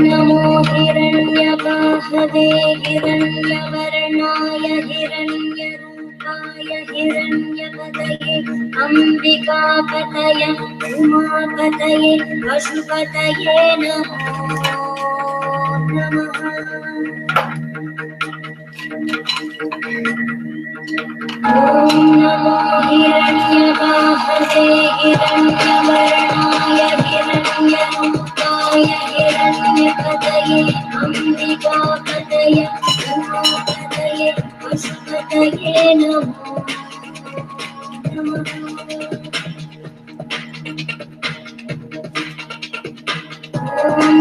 नमो हिरण्यबाहवे हिरण्यवर्णाय हिरण्यरूपाय हिरण्यपतये अम्बिकापतये उमापतये पशुपतये नमो नमः। नमो हिरण्यबाहवे हिरण्यवर्णाय हिरण्यरूपाय हिरण्यपतये अम्बिकापतये उमापतये पशुपतये नमो नमः।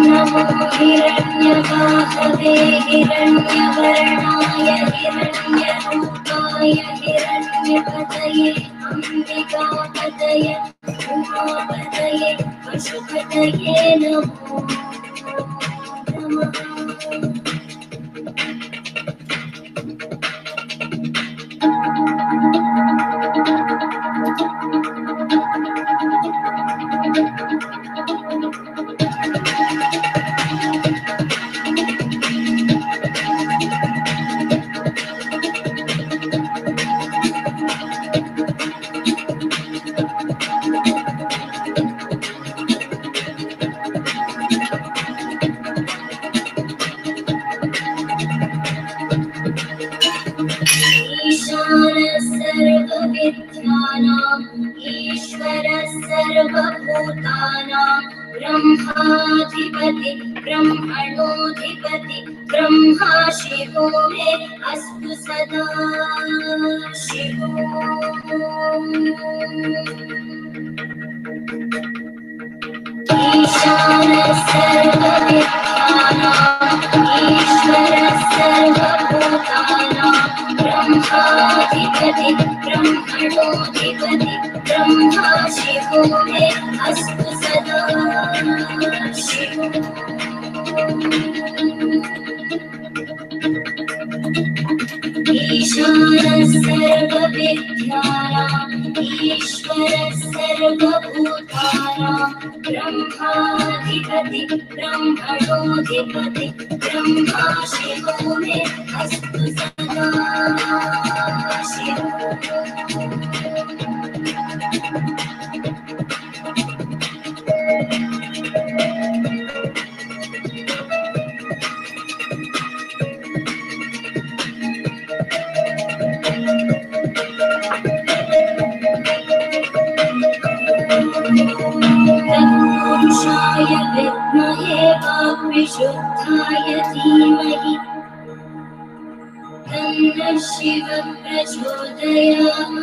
नमो हिरण्यबाहवे हिरण्यवर्णाय हिरण्यरूपाय हिरण्यपतये अम्बिकापतये उमापतये पशुपतये नमो नमः। ईश्वरः सर्वभूतानां ब्रह्माधिपति ब्रह्मणोऽधिपति ब्रह्मा शिवो मे अस्तु सदा शिवो। ईशानः सर्वविद्यानां ईश्वरः सर्वभूतानां ब्रह्माधिपति ब्रह्मणोऽधिपति ब्रह्मा शिवो मे अस्तु सदा शिवो। ईशानः सर्वविद्यानां ईश्वरः सर्वभूतानां ब्रह्माधिपति ब्रह्मणोऽधिपति ब्रह्मा शिवो मे अस्तु सदा शिवो। तत्पुरुषाय विद्महे वाग्विशुद्धाय धीमहि तन्नः शिवः प्रचोदयात्।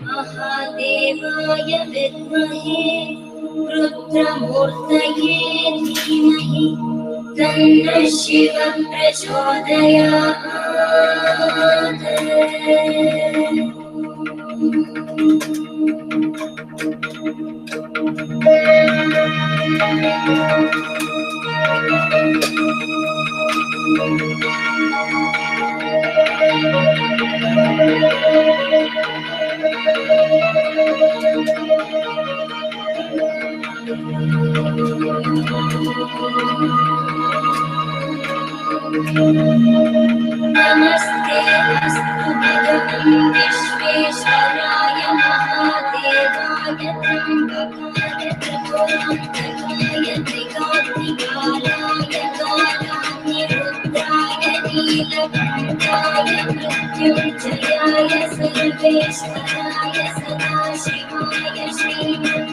महादेवाय विद्महे रुद्रमूर्तये धीमहि तन्नः शिवः प्रचोदयात्। नमस्ते अस्तु भगवन् विश्वेश्वराय महादेवाय त्र्यम्बकाय त्रिपुरान्तकाय त्रिकाग्निकालाय कालाग्निरुद्राय नीलकण्ठाय मृत्युञ्जयाय सर्वेश्वराय सदाशिवाय श्रीमन्महादेवाय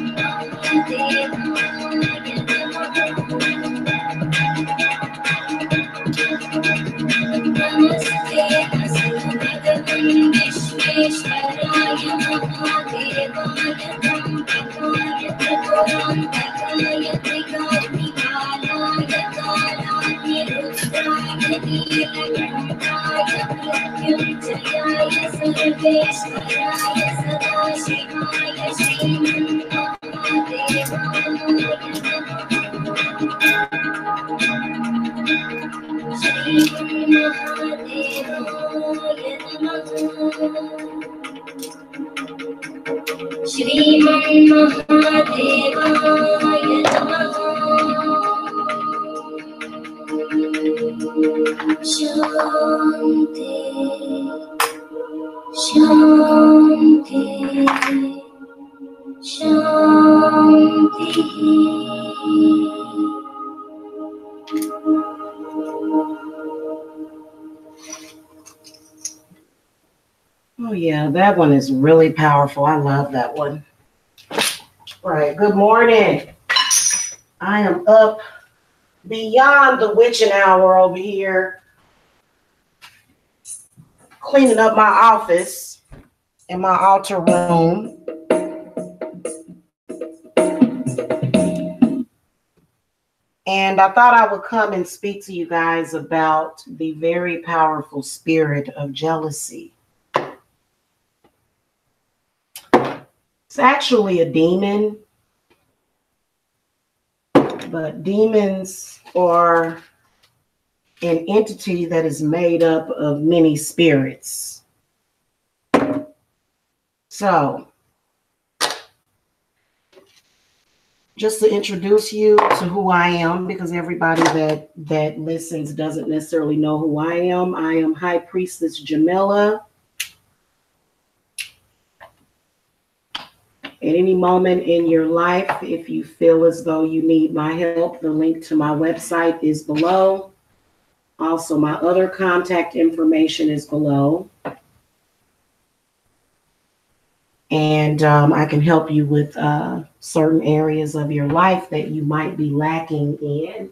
नमस्ते अस्तु भगवन् विश्वेश्वराय महादेवाय त्र्यम्बकाय त्रिपुरान्तकाय त्रिकाग्निकालाय कालाग्निरुद्राय नीलकण्ठाय मृत्युञ्जयाय सर्वेश्वराय सदाशिवाय श्रीमन्महादेवाय नमः। श्रीमन्महादेवाय Shanti, Shanti, Shanti. Oh yeah, that one is really powerful. I love that one. All right, good morning. I am up beyond the witching hour over here, cleaning up my office and my altar room. And I thought I would come and speak to you guys about the very powerful spirit of jealousy. It's actually a demon, but demons are an entity that is made up of many spirits. So, just to introduce you to who I am, because everybody that listens doesn't necessarily know who I am High Priestess Jamila. At any moment in your life, if you feel as though you need my help, the link to my website is below. Also, my other contact information is below. And I can help you with certain areas of your life that you might be lacking in.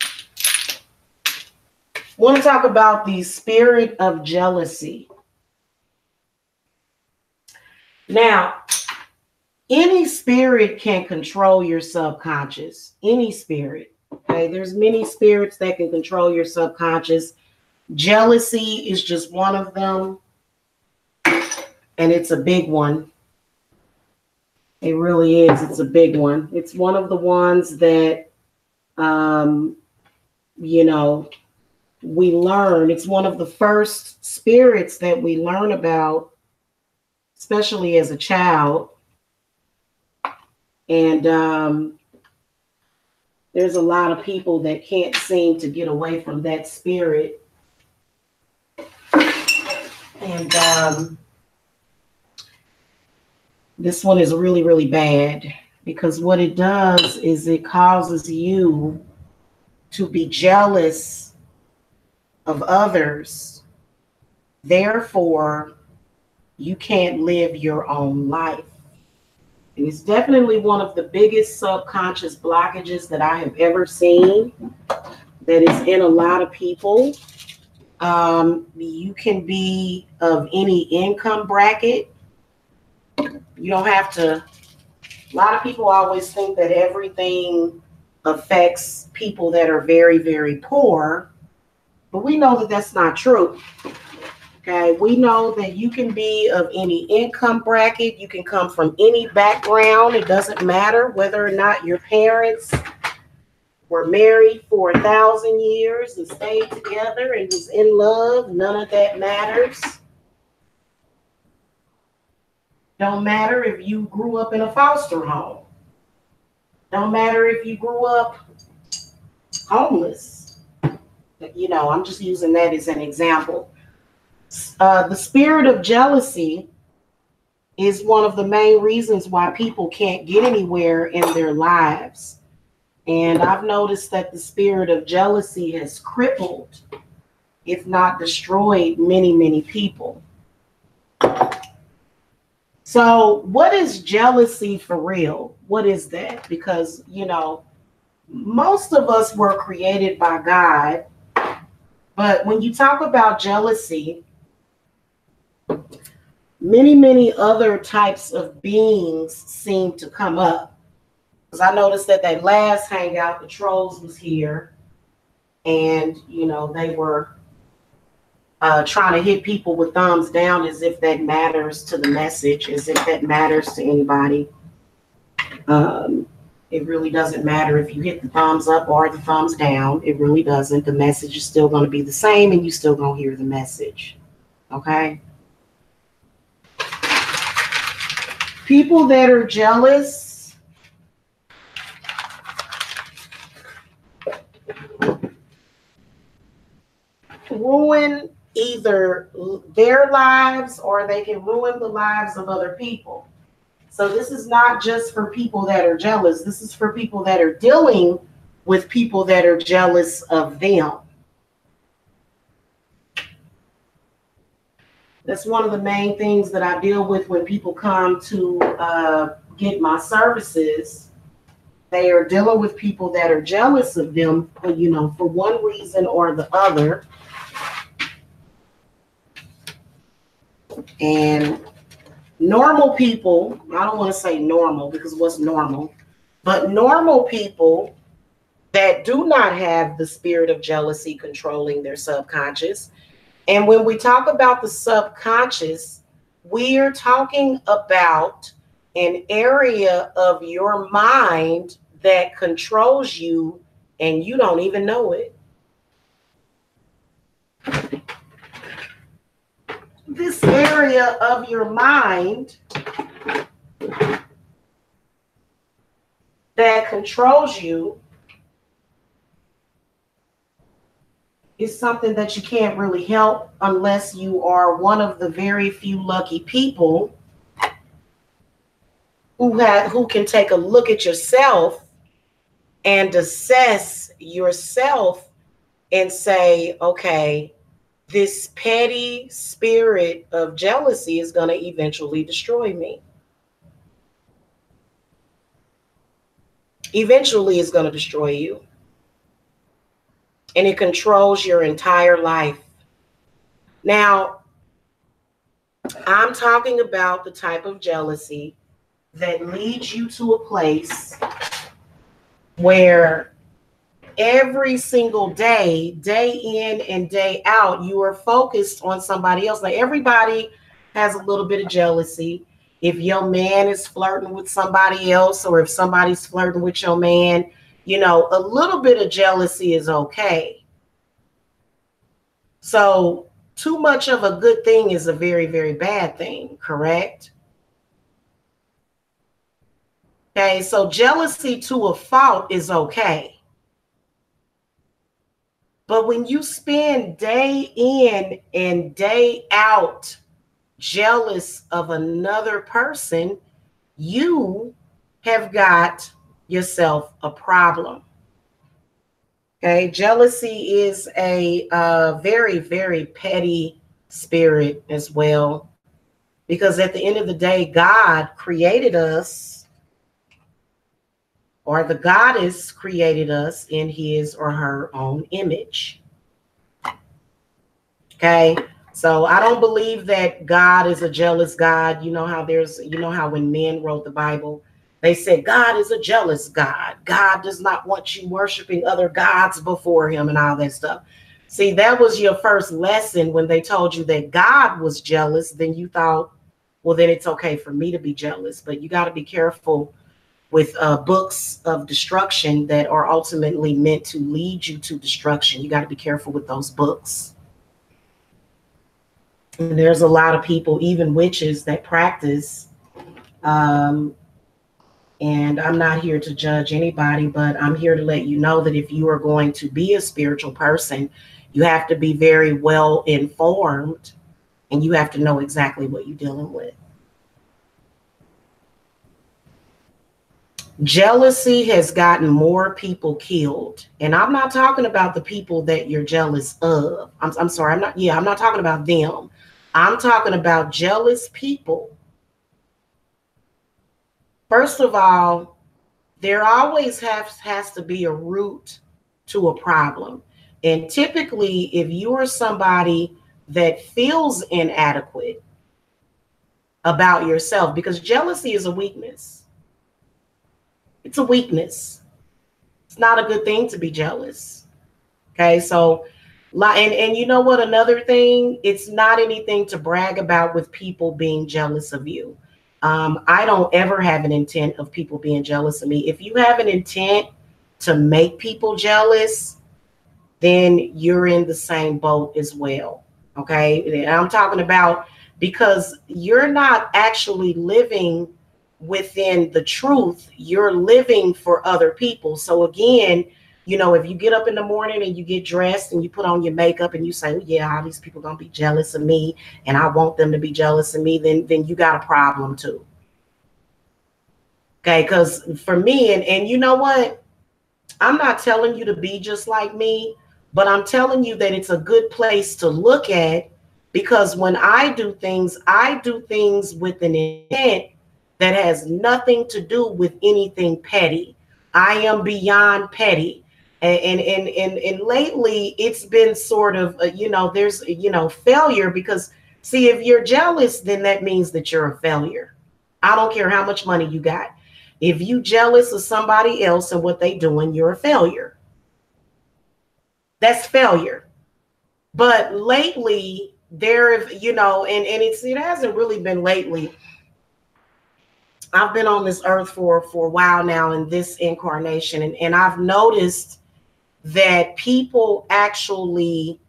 I want to talk about the spirit of jealousy. Now, any spirit can control your subconscious. Any spirit. Okay, there's many spirits that can control your subconscious. Jealousy is just one of them. And it's a big one. It really is. It's a big one. It's one of the ones that, we learn. It's one of the first spirits that we learn about, especially as a child. And there's a lot of people that can't seem to get away from that spirit. And this one is really, really bad, because what it does is it causes you to be jealous of others. Therefore, you can't live your own life. And it's definitely one of the biggest subconscious blockages that I have ever seen that is in a lot of people. You can be of any income bracket. You don't have to. A lot of people always think that everything affects people that are very, very poor, but we know that that's not true. Okay, we know that you can be of any income bracket. You can come from any background. It doesn't matter whether or not your parents were married for 1,000 years and stayed together and was in love. None of that matters. Don't matter if you grew up in a foster home. Don't matter if you grew up homeless. I'm just using that as an example. The spirit of jealousy is one of the main reasons why people can't get anywhere in their lives. And I've noticed that the spirit of jealousy has crippled, if not destroyed, many, many people. So what is jealousy for real? What is that? Because, most of us were created by God. But when you talk about jealousy, many, many other types of beings seem to come up. Because I noticed that last hangout, the trolls was here. And, they were trying to hit people with thumbs down as if that matters to the message, as if that matters to anybody. It really doesn't matter if you hit the thumbs up or the thumbs down. It really doesn't. The message is still going to be the same and you still going to hear the message. Okay? People that are jealous ruin either their lives or they can ruin the lives of other people. So this is not just for people that are jealous. This is for people that are dealing with people that are jealous of them. That's one of the main things that I deal with when people come to get my services. They are dealing with people that are jealous of them, you know, for one reason or the other. And normal people, I don't want to say normal because what's normal, but normal people that do not have the spirit of jealousy controlling their subconscious. And when we talk about the subconscious, we are talking about an area of your mind that controls you and you don't even know it. This area of your mind that controls you is something that you can't really help unless you are one of the very few lucky people who can take a look at yourself and assess yourself and say, okay, this petty spirit of jealousy is going to eventually destroy me. Eventually, it's going to destroy you. And it controls your entire life. Now, I'm talking about the type of jealousy that leads you to a place where every single day, day in and day out, you are focused on somebody else. Like everybody has a little bit of jealousy. If your man is flirting with somebody else, or if somebody's flirting with your man, you know, a little bit of jealousy is okay. So too much of a good thing is a very, very bad thing, correct? Okay, so jealousy to a fault is okay. But when you spend day in and day out jealous of another person, you have got yourself a problem. Okay, jealousy is a very, very petty spirit as well, because at the end of the day, God created us, or the goddess created us in his or her own image. Okay, so I don't believe that God is a jealous God. You know how when men wrote the Bible, they said God is a jealous God. God does not want you worshiping other gods before him and all that stuff. See, that was your first lesson when they told you that God was jealous. Then you thought, well, then it's okay for me to be jealous. But you got to be careful with books of destruction that are ultimately meant to lead you to destruction. You got to be careful with those books. And there's a lot of people, even witches, that practice. And I'm not here to judge anybody, but I'm here to let you know that if you are going to be a spiritual person, you have to be very well informed and you have to know exactly what you're dealing with. Jealousy has gotten more people killed. And I'm not talking about the people that you're jealous of. I'm sorry. I'm not talking about them. I'm talking about jealous people. First of all, there always has to be a root to a problem. And typically, if you are somebody that feels inadequate about yourself, because jealousy is a weakness. It's a weakness. It's not a good thing to be jealous. Okay, so, and you know what, another thing, it's not anything to brag about with people being jealous of you. I don't ever have an intent of people being jealous of me. If you have an intent to make people jealous, then you're in the same boat as well. Okay. And I'm talking about because you're not actually living within the truth, you're living for other people. So again, you know, if you get up in the morning and you get dressed and you put on your makeup and you say, well, yeah, all these people gonna be jealous of me and I want them to be jealous of me, then you got a problem too. Okay, because for me, and you know what? I'm not telling you to be just like me, but I'm telling you that it's a good place to look at because when I do things with an intent that has nothing to do with anything petty. I am beyond petty. And lately it's been sort of, there's, failure because see, if you're jealous, then that means that you're a failure. I don't care how much money you got. If you jealous of somebody else and what they doing, you're a failure. That's failure. But lately there, it hasn't really been lately. I've been on this earth for a while now in this incarnation, and I've noticed that people actually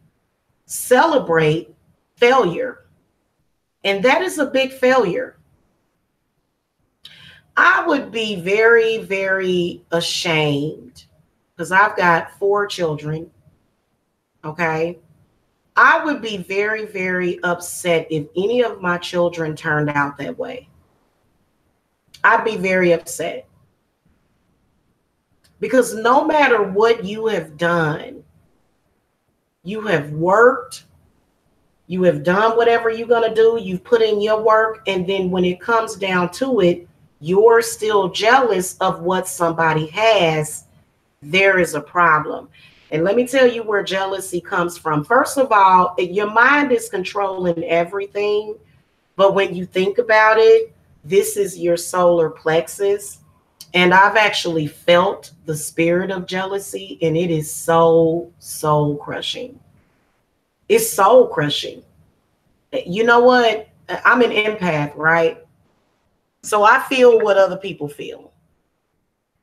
celebrate failure. And that is a big failure. I would be very, very ashamed because I've got 4 children. Okay. I would be very, very upset if any of my children turned out that way. I'd be very upset. Because no matter what you have done, you have worked, you have done whatever you're going to do, you've put in your work, and then when it comes down to it, you're still jealous of what somebody has, there is a problem. And let me tell you where jealousy comes from. First of all, your mind is controlling everything, but when you think about it, this is your solar plexus. And I've actually felt the spirit of jealousy, and it is so soul crushing. It's soul crushing. You know what? I'm an empath, right? So I feel what other people feel.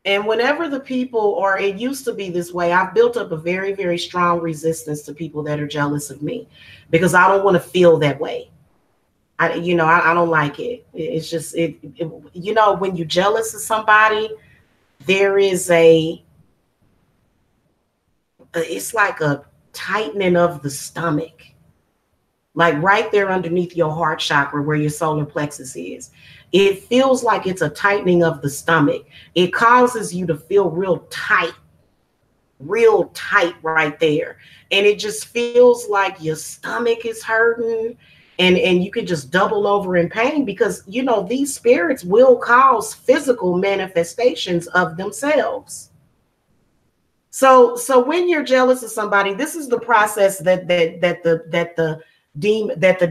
And whenever the people, or it used to be this way, I've built up a very, very strong resistance to people that are jealous of me because I don't want to feel that way. I don't like it. It's just, when you're jealous of somebody, there is it's like a tightening of the stomach, like right there underneath your heart chakra where your solar plexus is. It feels like it's a tightening of the stomach. It causes you to feel real tight right there. And it just feels like your stomach is hurting. And you could just double over in pain because, these spirits will cause physical manifestations of themselves. So when you're jealous of somebody, this is the process that the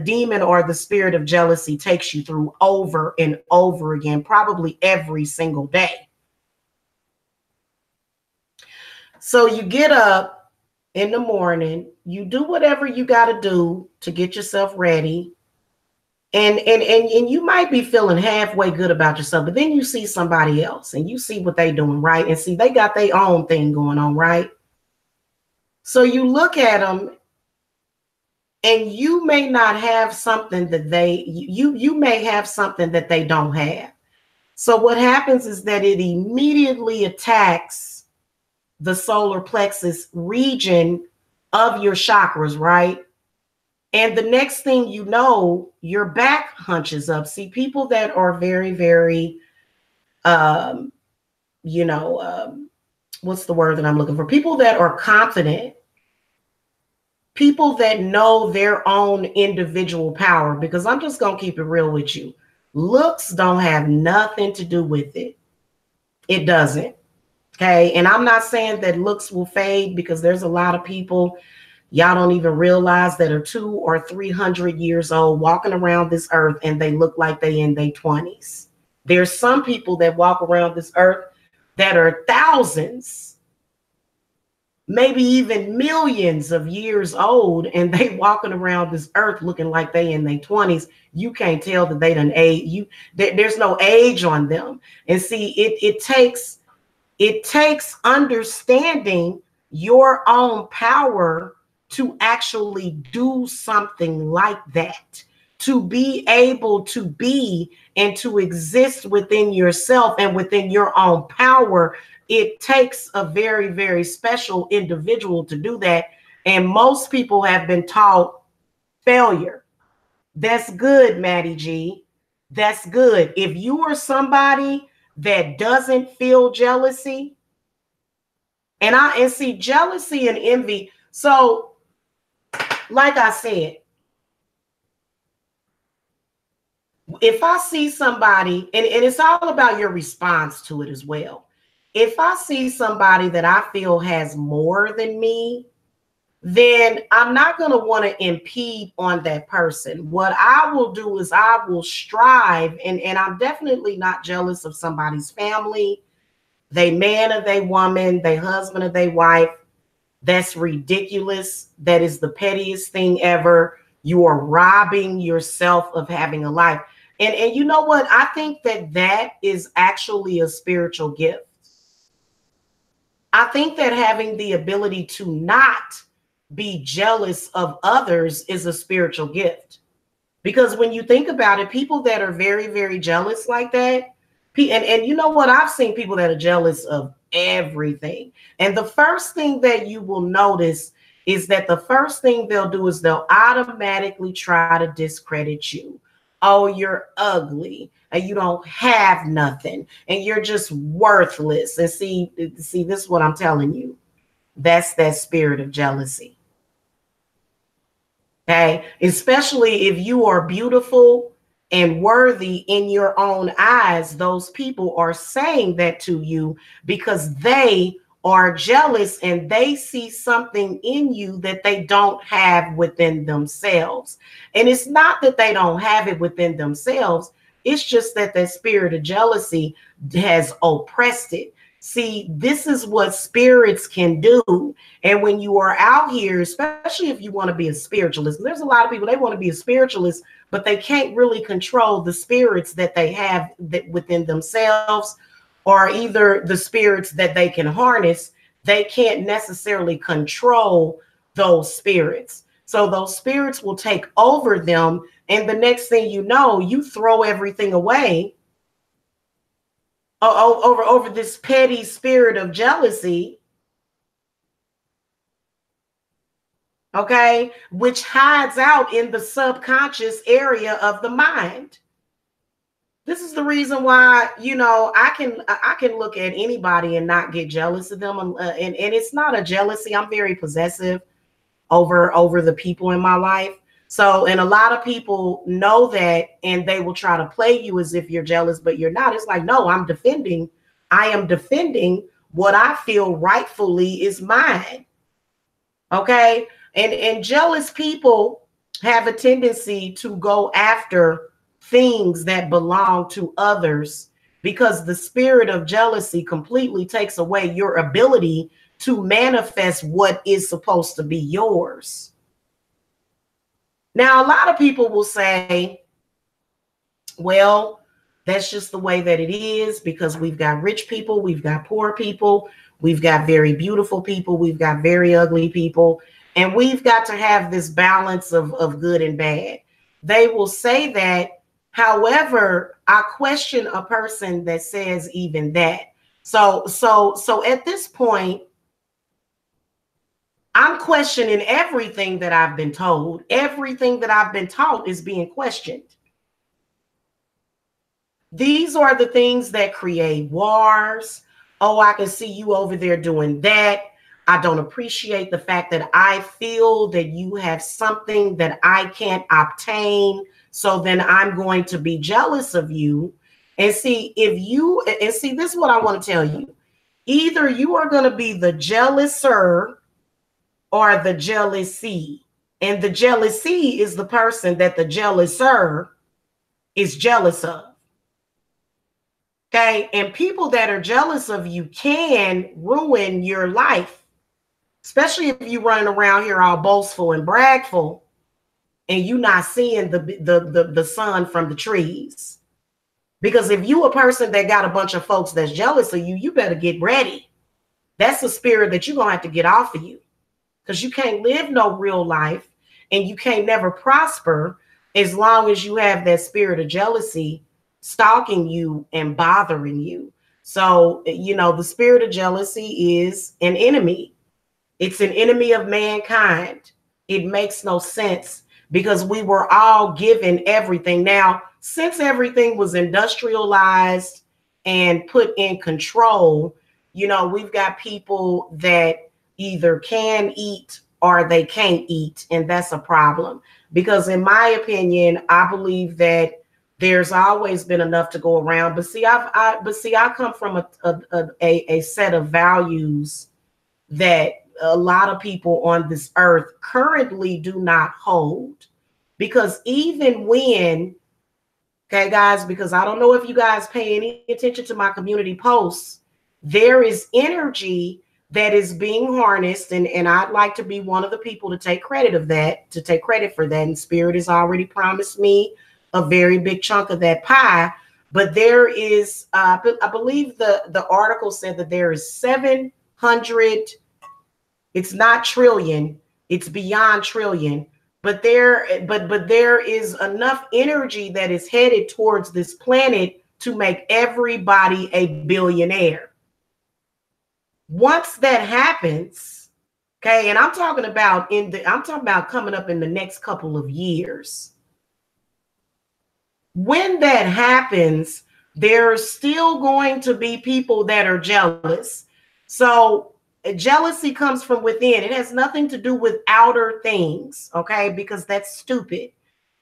demon or the spirit of jealousy takes you through over and over again, probably every single day. So you get up in the morning, you do whatever you got to do to get yourself ready. And you might be feeling halfway good about yourself, but then you see somebody else and you see what they doing, right? And see, they got their own thing going on, right? So you look at them and you may not have something that you may have something that they don't have. So what happens is that it immediately attacks the solar plexus region of your chakras, right? And the next thing you know, your back hunches up. See, people that are very, very, what's the word that I'm looking for? People that are confident, people that know their own individual power, because I'm just going to keep it real with you. Looks don't have nothing to do with it. It doesn't. Okay. And I'm not saying that looks will fade because there's a lot of people y'all don't even realize that are 200 or 300 years old walking around this earth and they look like they in their 20s. There's some people that walk around this earth that are thousands, maybe even millions of years old, and they walking around this earth looking like they in their 20s. You can't tell that they done age. There's no age on them. And see, it takes understanding your own power to actually do something like that, to be able to be and to exist within yourself and within your own power. It takes a very, very special individual to do that. And most people have been taught failure. That's good, Maddie G. That's good. If you are somebody that doesn't feel jealousy, and see jealousy and envy. So, like I said, if I see somebody, and it's all about your response to it as well. If I see somebody that I feel has more than me, then I'm not going to want to impede on that person. What I will do is I will strive, and I'm definitely not jealous of somebody's family, they man or they woman, they husband or they wife. That's ridiculous. That is the pettiest thing ever. You are robbing yourself of having a life. And you know what? I think that is actually a spiritual gift. I think that having the ability to not be jealous of others is a spiritual gift. Because when you think about it, people that are very, very jealous like that, and you know what? I've seen people that are jealous of everything. And the first thing that you will notice is that the first thing they'll do is they'll automatically try to discredit you. Oh, you're ugly and you don't have nothing and you're just worthless. And see, this is what I'm telling you. That's that spirit of jealousy. Okay, especially if you are beautiful and worthy in your own eyes, those people are saying that to you because they are jealous and they see something in you that they don't have within themselves. And it's not that they don't have it within themselves. It's just that that spirit of jealousy has oppressed it. See, this is what spirits can do. And when you are out here, especially if you want to be a spiritualist, and there's a lot of people, they want to be a spiritualist, but they can't really control the spirits that they have that within themselves, or either the spirits that they can harness. They can't necessarily control those spirits. So those spirits will take over them. And the next thing you know, you throw everything away over this petty spirit of jealousy, okay, which hides out in the subconscious area of the mind. This is the reason why, you know, I can look at anybody and not get jealous of them, and it's not a jealousy. I'm very possessive over the people in my life. So, and a lot of people know that, and they will try to play you as if you're jealous, but you're not. It's like, no, I am defending what I feel rightfully is mine. Okay. And jealous people have a tendency to go after things that belong to others, because the spirit of jealousy completely takes away your ability to manifest what is supposed to be yours. Now, a lot of people will say, well, that's just the way that it is, because we've got rich people, we've got poor people, we've got very beautiful people, we've got very ugly people, and we've got to have this balance of good and bad. They will say that. However, I question a person that says even that. So at this point, I'm questioning everything that I've been told. Everything that I've been taught is being questioned. These are the things that create wars. Oh, I can see you over there doing that. I don't appreciate the fact that I feel that you have something that I can't obtain. So then I'm going to be jealous of you. And see, this is what I want to tell you. Either you are going to be the jealouser or the jealousy. And the jealousy is the person that the jealouser is jealous of. Okay. And people that are jealous of you can ruin your life. especially if you running around here all boastful and bragful and you not seeing the sun from the trees. Because if you a person that got a bunch of folks that's jealous of you, you better get ready. That's a spirit that you're going to have to get off of you, because you can't live no real life and you can't never prosper as long as you have that spirit of jealousy stalking you and bothering you. So, you know, the spirit of jealousy is an enemy. It's an enemy of mankind. It makes no sense because we were all given everything. Now, since everything was industrialized and put in control, you know, we've got people that either can eat or they can't eat. And that's a problem because, in my opinion, I believe that there's always been enough to go around. But see, I come from a set of values that a lot of people on this earth currently do not hold. Because even when, okay, guys, because I don't know if you guys pay any attention to my community posts, there is energy that is being harnessed. And I'd like to be one of the people to take credit of that, to take credit for that. And Spirit has already promised me a very big chunk of that pie. But there is, I believe the article said that there is 700, it's not trillion, it's beyond trillion. But there is enough energy that is headed towards this planet to make everybody a billionaire. Once that happens, okay, and I'm talking about coming up in the next couple of years. When that happens, there's still going to be people that are jealous. So jealousy comes from within. It has nothing to do with outer things, okay? Because that's stupid.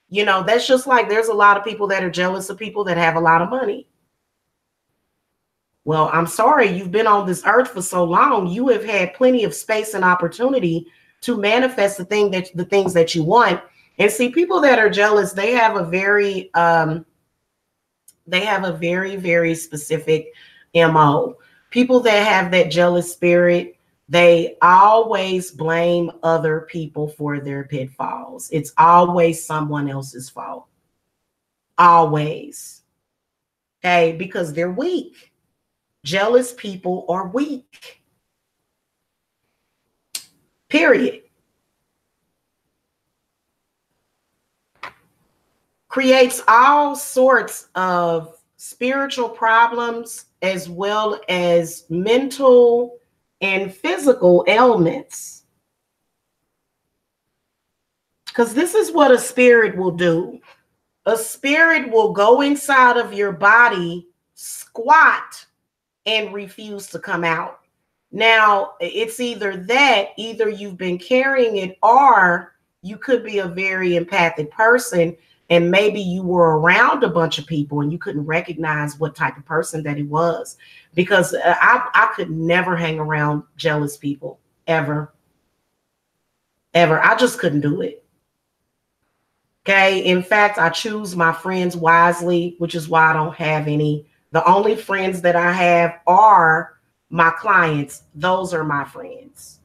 You know, that's just like there's a lot of people that are jealous of people that have a lot of money. Well, I'm sorry, you've been on this earth for so long. You have had plenty of space and opportunity to manifest the things that you want. And see, people that are jealous, they have a very, very specific MO. People that have that jealous spirit, they always blame other people for their pitfalls. It's always someone else's fault. Always. Okay, because they're weak. Jealous people are weak. Period. Creates all sorts of spiritual problems as well as mental and physical ailments. Because this is what a spirit will do. A spirit will go inside of your body, squat, and refuse to come out. Now, it's either you've been carrying it, or you could be a very empathic person. And maybe you were around a bunch of people and you couldn't recognize what type of person that it was. Because I could never hang around jealous people, ever. Ever. I just couldn't do it. Okay. In fact, I choose my friends wisely, which is why I don't have any. The only friends that I have are my clients. Those are my friends.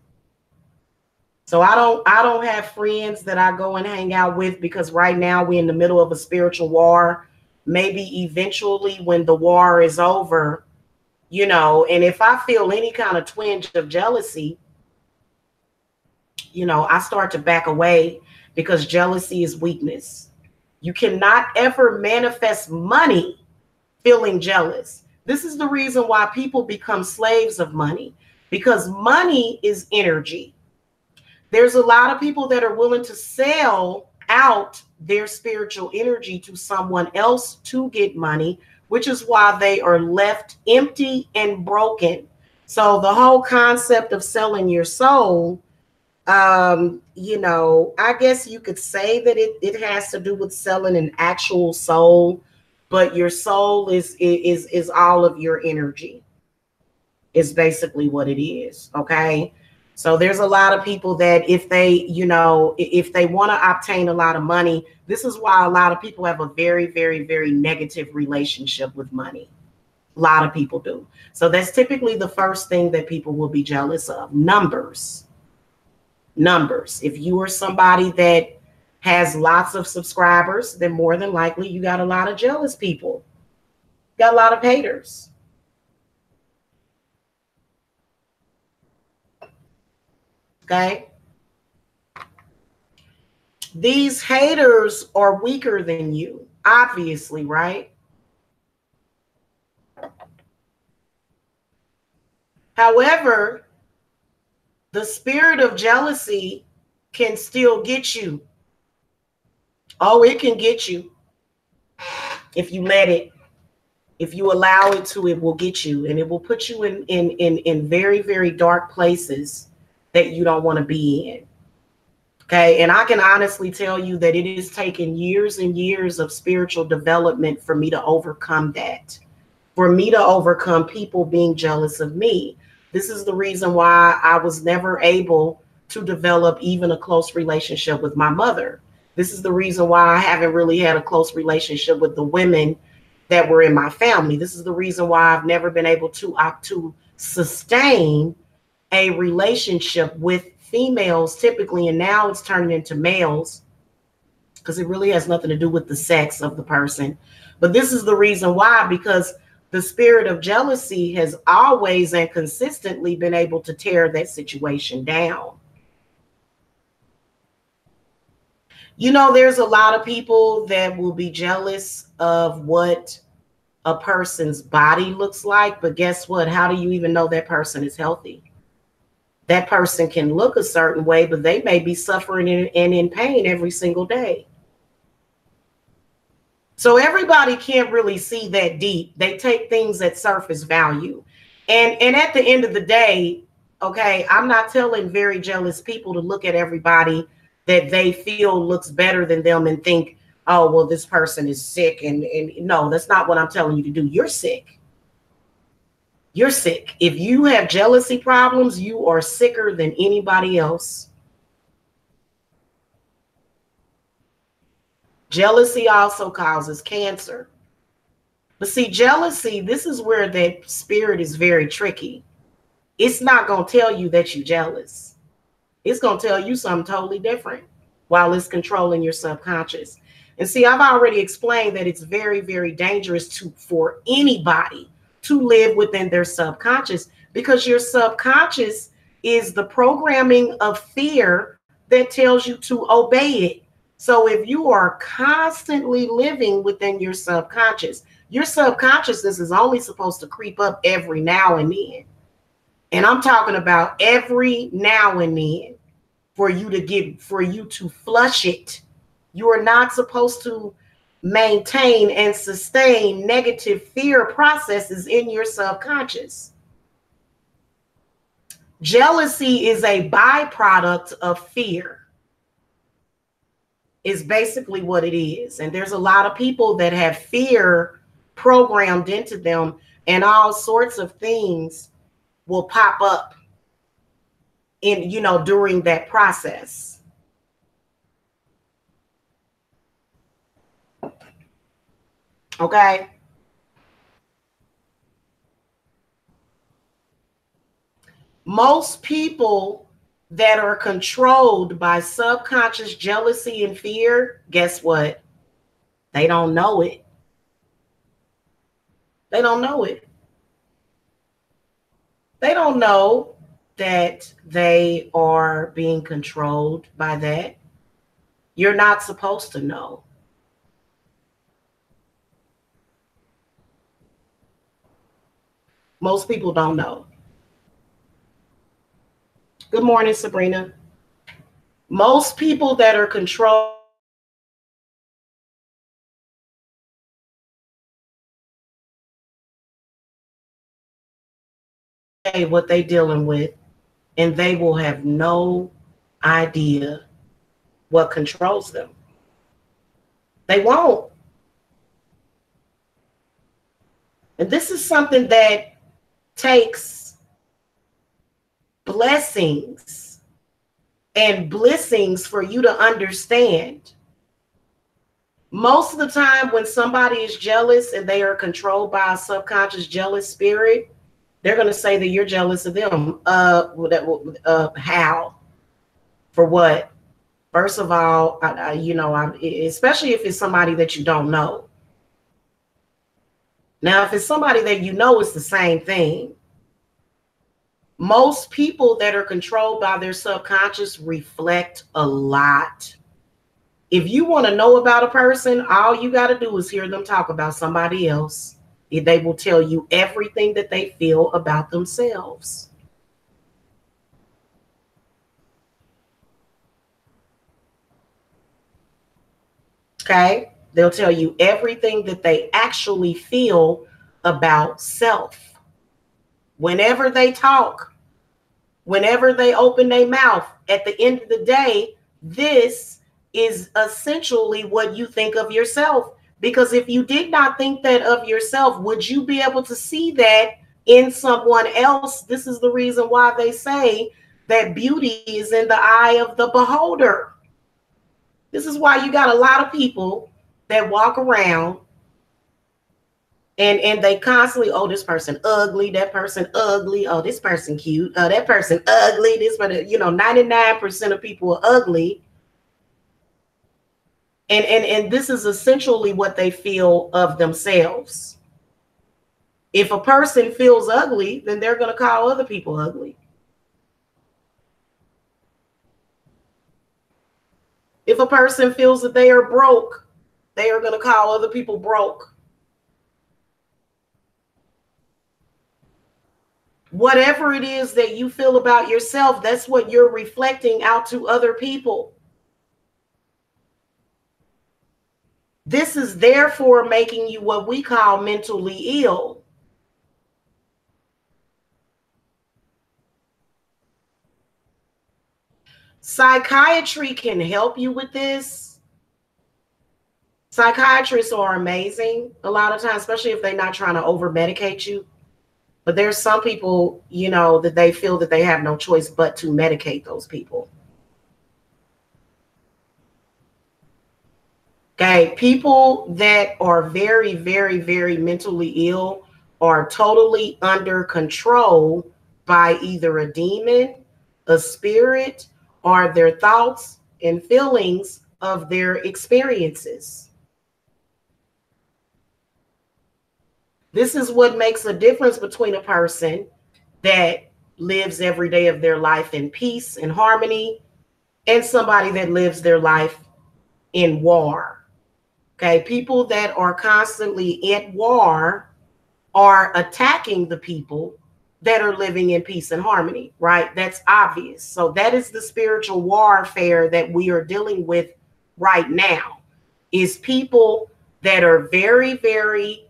So I don't have friends that I go and hang out with, because right now we're in the middle of a spiritual war. Maybe eventually when the war is over, you know, and if I feel any kind of twinge of jealousy, you know, I start to back away, because jealousy is weakness. You cannot ever manifest money feeling jealous. This is the reason why people become slaves of money, because money is energy. There's a lot of people that are willing to sell out their spiritual energy to someone else to get money, which is why they are left empty and broken. So the whole concept of selling your soul, you know, I guess you could say that it has to do with selling an actual soul, but your soul is all of your energy. Is basically what it is. Okay. So there's a lot of people that if they, you know, if they want to obtain a lot of money, this is why a lot of people have a very, very, very negative relationship with money. A lot of people do. So that's typically the first thing that people will be jealous of. Numbers. numbers. If you are somebody that has lots of subscribers, then more than likely you got a lot of jealous people, got a lot of haters. Okay. These haters are weaker than you, obviously, right? However, the spirit of jealousy can still get you. Oh, it can get you if you let it. If you allow it to, it will get you, and it will put you in very, very dark places that you don't want to be in. Okay. And I can honestly tell you that it has taken years and years of spiritual development for me to overcome that, for me to overcome people being jealous of me. This is the reason why I was never able to develop even a close relationship with my mother. This is the reason why I haven't really had a close relationship with the women that were in my family. This is the reason why I've never been able to sustain a relationship with females typically, and now it's turning into males because it really has nothing to do with the sex of the person. But this is the reason why, because the spirit of jealousy has always and consistently been able to tear that situation down. You know, there's a lot of people that will be jealous of what a person's body looks like, but guess what? How do you even know that person is healthy? That person can look a certain way, but they may be suffering and in pain every single day. So everybody can't really see that deep. They take things at surface value. And at the end of the day, okay, I'm not telling very jealous people to look at everybody that they feel looks better than them and think, oh, well, this person is sick. And no, that's not what I'm telling you to do. You're sick. You're sick. If you have jealousy problems, you are sicker than anybody else. Jealousy also causes cancer. But see, jealousy, this is where that spirit is very tricky. It's not going to tell you that you're jealous. It's going to tell you something totally different while it's controlling your subconscious. And see, I've already explained that it's very, very dangerous for anybody to live within their subconscious, because your subconscious is the programming of fear that tells you to obey it. So if you are constantly living within your subconsciousness is only supposed to creep up every now and then. And I'm talking about every now and then for you to flush it. You are not supposed to maintain and sustain negative fear processes in your subconscious. Jealousy is a byproduct of fear, is basically what it is. And there's a lot of people that have fear programmed into them, and all sorts of things will pop up in, during that process. Okay. Most people that are controlled by subconscious jealousy and fear, guess what? They don't know it. They don't know it. They don't know that they are being controlled by that. You're not supposed to know. Most people don't know. Good morning, Sabrina. Most people that are controlled what they're dealing with, and they will have no idea what controls them. They won't. And this is something that takes blessings and blessings for you to understand. Most of the time when somebody is jealous and they are controlled by a subconscious jealous spirit, they're going to say that you're jealous of them. How? For what? First of all, especially if it's somebody that you don't know. Now, if it's somebody that you know, it's the same thing. Most people that are controlled by their subconscious reflect a lot. If you want to know about a person, all you got to do is hear them talk about somebody else. They will tell you everything that they feel about themselves. Okay? They'll tell you everything that they actually feel about self. Whenever they talk, whenever they open their mouth, at the end of the day, this is essentially what you think of yourself. Because if you did not think that of yourself, would you be able to see that in someone else? This is the reason why they say that beauty is in the eye of the beholder. This is why you got a lot of people that walk around and they constantly, oh, this person ugly, that person ugly, oh, this person cute, oh, that person ugly, this, but 99% of people are ugly. And this is essentially what they feel of themselves. If a person feels ugly, then they're going to call other people ugly. If a person feels that they are broke, they are going to call other people broke. Whatever it is that you feel about yourself, that's what you're reflecting out to other people. This is therefore making you what we call mentally ill. Psychiatry can help you with this. Psychiatrists are amazing a lot of times, especially if they're not trying to over medicate you. But there's some people, that they feel that they have no choice but to medicate those people. Okay, people that are very, very, very mentally ill are totally under control by either a demon, a spirit, or their thoughts and feelings of their experiences. This is what makes a difference between a person that lives every day of their life in peace and harmony and somebody that lives their life in war. Okay, people that are constantly at war are attacking the people that are living in peace and harmony, right? That's obvious. So that is the spiritual warfare that we are dealing with right now, is people that are very, very,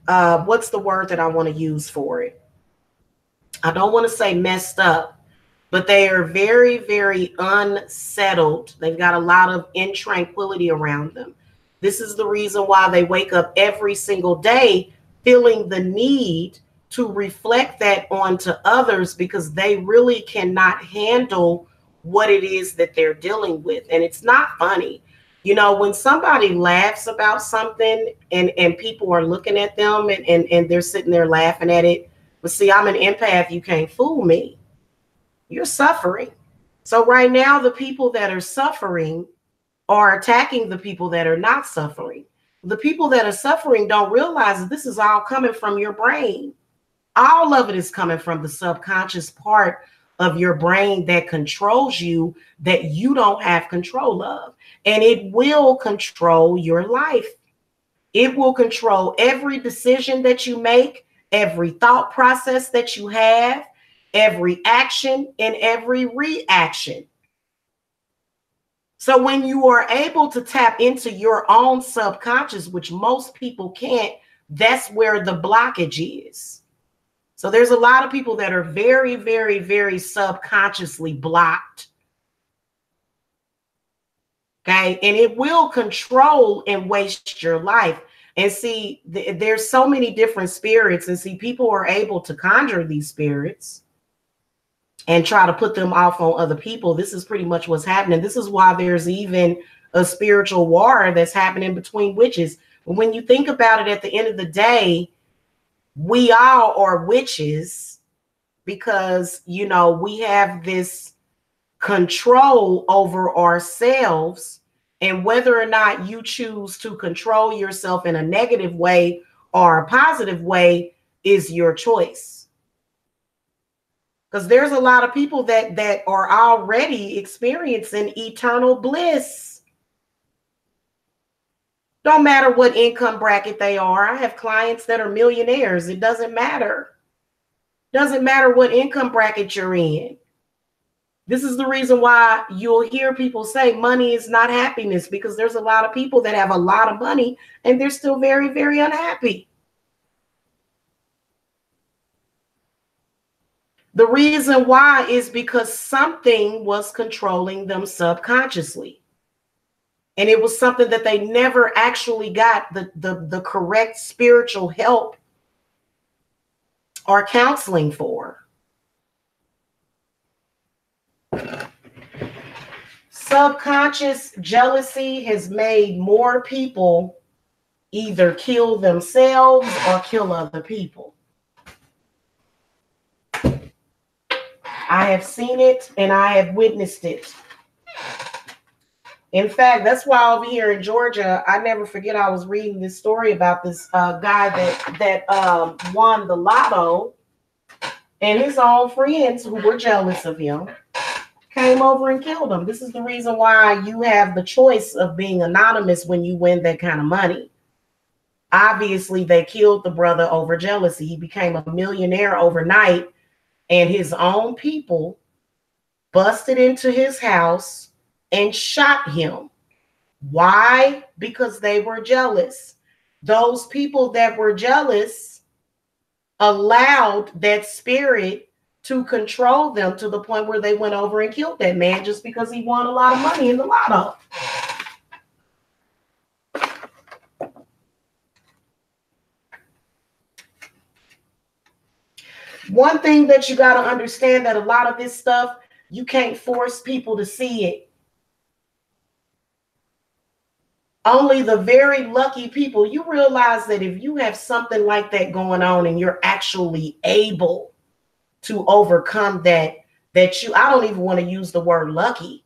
what's the word that I want to use for it? I don't want to say messed up, but they are very, very unsettled. They've got a lot of intranquility around them. This is the reason why they wake up every single day feeling the need to reflect that onto others, because they really cannot handle what it is that they're dealing with. And it's not funny. When somebody laughs about something and people are looking at them and they're sitting there laughing at it. But see, I'm an empath. You can't fool me. You're suffering. So right now, the people that are suffering are attacking the people that are not suffering. The people that are suffering don't realize that this is all coming from your brain. All of it is coming from the subconscious part of your brain that controls you, that you don't have control of. And it will control your life. It will control every decision that you make, every thought process that you have, every action and every reaction. So when you are able to tap into your own subconscious, which most people can't, that's where the blockage is. So there's a lot of people that are very, very, very subconsciously blocked. Okay. And it will control and waste your life. And see, there's so many different spirits. And see, people are able to conjure these spirits and try to put them off on other people. This is pretty much what's happening. This is why there's even a spiritual war that's happening between witches. When you think about it, at the end of the day, we all are witches because, you know, we have this control over ourselves, and whether or not you choose to control yourself in a negative way or a positive way is your choice. Because there's a lot of people that are already experiencing eternal bliss. Don't matter what income bracket they are. I have clients that are millionaires. It doesn't matter. Doesn't matter what income bracket you're in. This is the reason why you'll hear people say money is not happiness, because there's a lot of people that have a lot of money and they're still very, very unhappy. The reason why is because something was controlling them subconsciously. And it was something that they never actually got the correct spiritual help or counseling for. Subconscious jealousy has made more people either kill themselves or kill other people. I have seen it and I have witnessed it. In fact, that's why over here in Georgia, I never forget, I was reading this story about this guy that won the lotto, and his own friends who were jealous of him came over and killed him. This is the reason why you have the choice of being anonymous when you win that kind of money. Obviously, they killed the brother over jealousy. He became a millionaire overnight, and his own people busted into his house and shot him. Why? Because they were jealous. Those people that were jealous allowed that spirit to control them to the point where they went over and killed that man just because he won a lot of money in the lotto. One thing that you got to understand, that a lot of this stuff, you can't force people to see it. Only the very lucky people. You realize that if you have something like that going on and you're actually able to overcome that I don't even want to use the word lucky.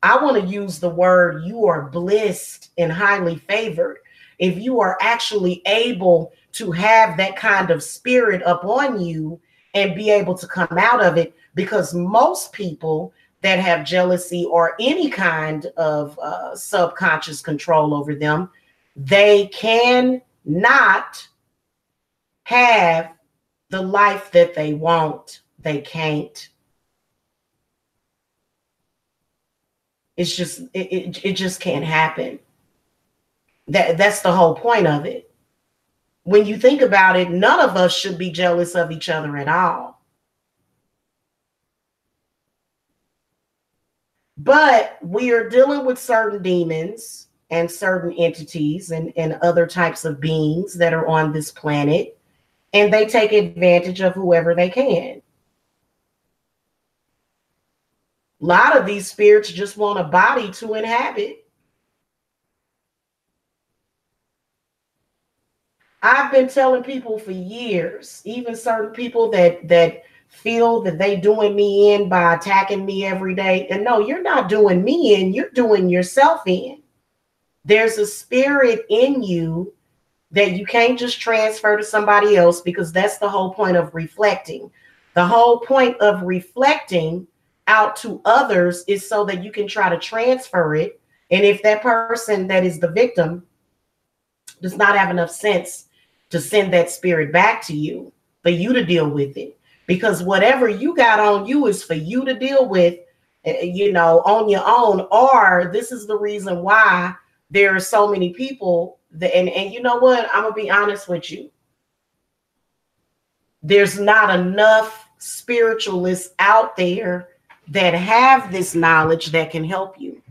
I want to use the word you are blessed and highly favored. If you are actually able to have that kind of spirit upon you and be able to come out of it, because most people that have jealousy or any kind of subconscious control over them, they cannot have the life that they want. They can't. It's just, it just can't happen. That's the whole point of it. When you think about it, none of us should be jealous of each other at all. But we are dealing with certain demons and certain entities and other types of beings that are on this planet, and they take advantage of whoever they can. A lot of these spirits just want a body to inhabit. I've been telling people for years, even certain people that feel that they doing me in by attacking me every day. And no, you're not doing me in, you're doing yourself in. There's a spirit in you that you can't just transfer to somebody else, because that's the whole point of reflecting. The whole point of reflecting out to others is so that you can try to transfer it. And if that person that is the victim does not have enough sense to send that spirit back to you, for you to deal with it, because whatever you got on you is for you to deal with, you know, on your own. Or this is the reason why there are so many people that, and you know what, I'm gonna be honest with you, there's not enough spiritualists out there that have this knowledge that can help you.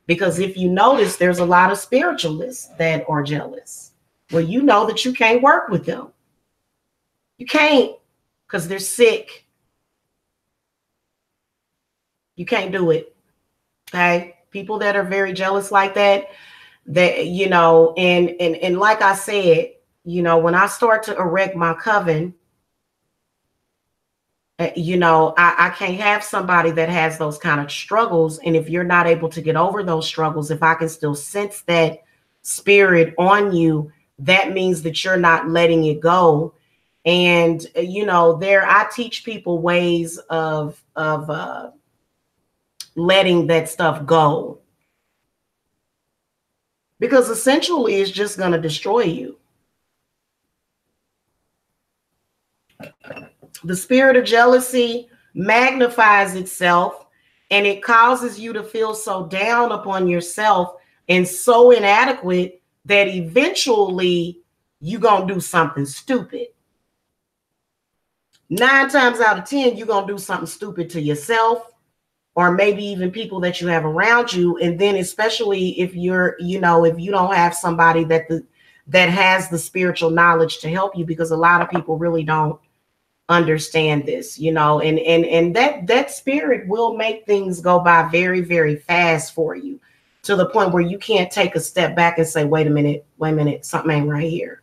Because if you notice, there's a lot of spiritualists that are jealous. Well, you know that you can't work with them. You can't, because they're sick. You can't do it. Okay? People that are very jealous like that, you know, and like I said, you know, when I start to erect my coven, You know, I can't have somebody that has those kind of struggles. And if you're not able to get over those struggles, if I can still sense that spirit on you, that means that you're not letting it go. And you know, I teach people ways of letting that stuff go, because essentially it's just going to destroy you. The spirit of jealousy magnifies itself, and it causes you to feel so down upon yourself and so inadequate that eventually you're going to do something stupid. 9 times out of 10, you're going to do something stupid to yourself, or maybe even people that you have around you. And then especially if you're, you know, if you don't have somebody that has the spiritual knowledge to help you, because a lot of people really don't understand this, you know, and that spirit will make things go by very, very fast for you, to the point where you can't take a step back and say, wait a minute, something ain't right here.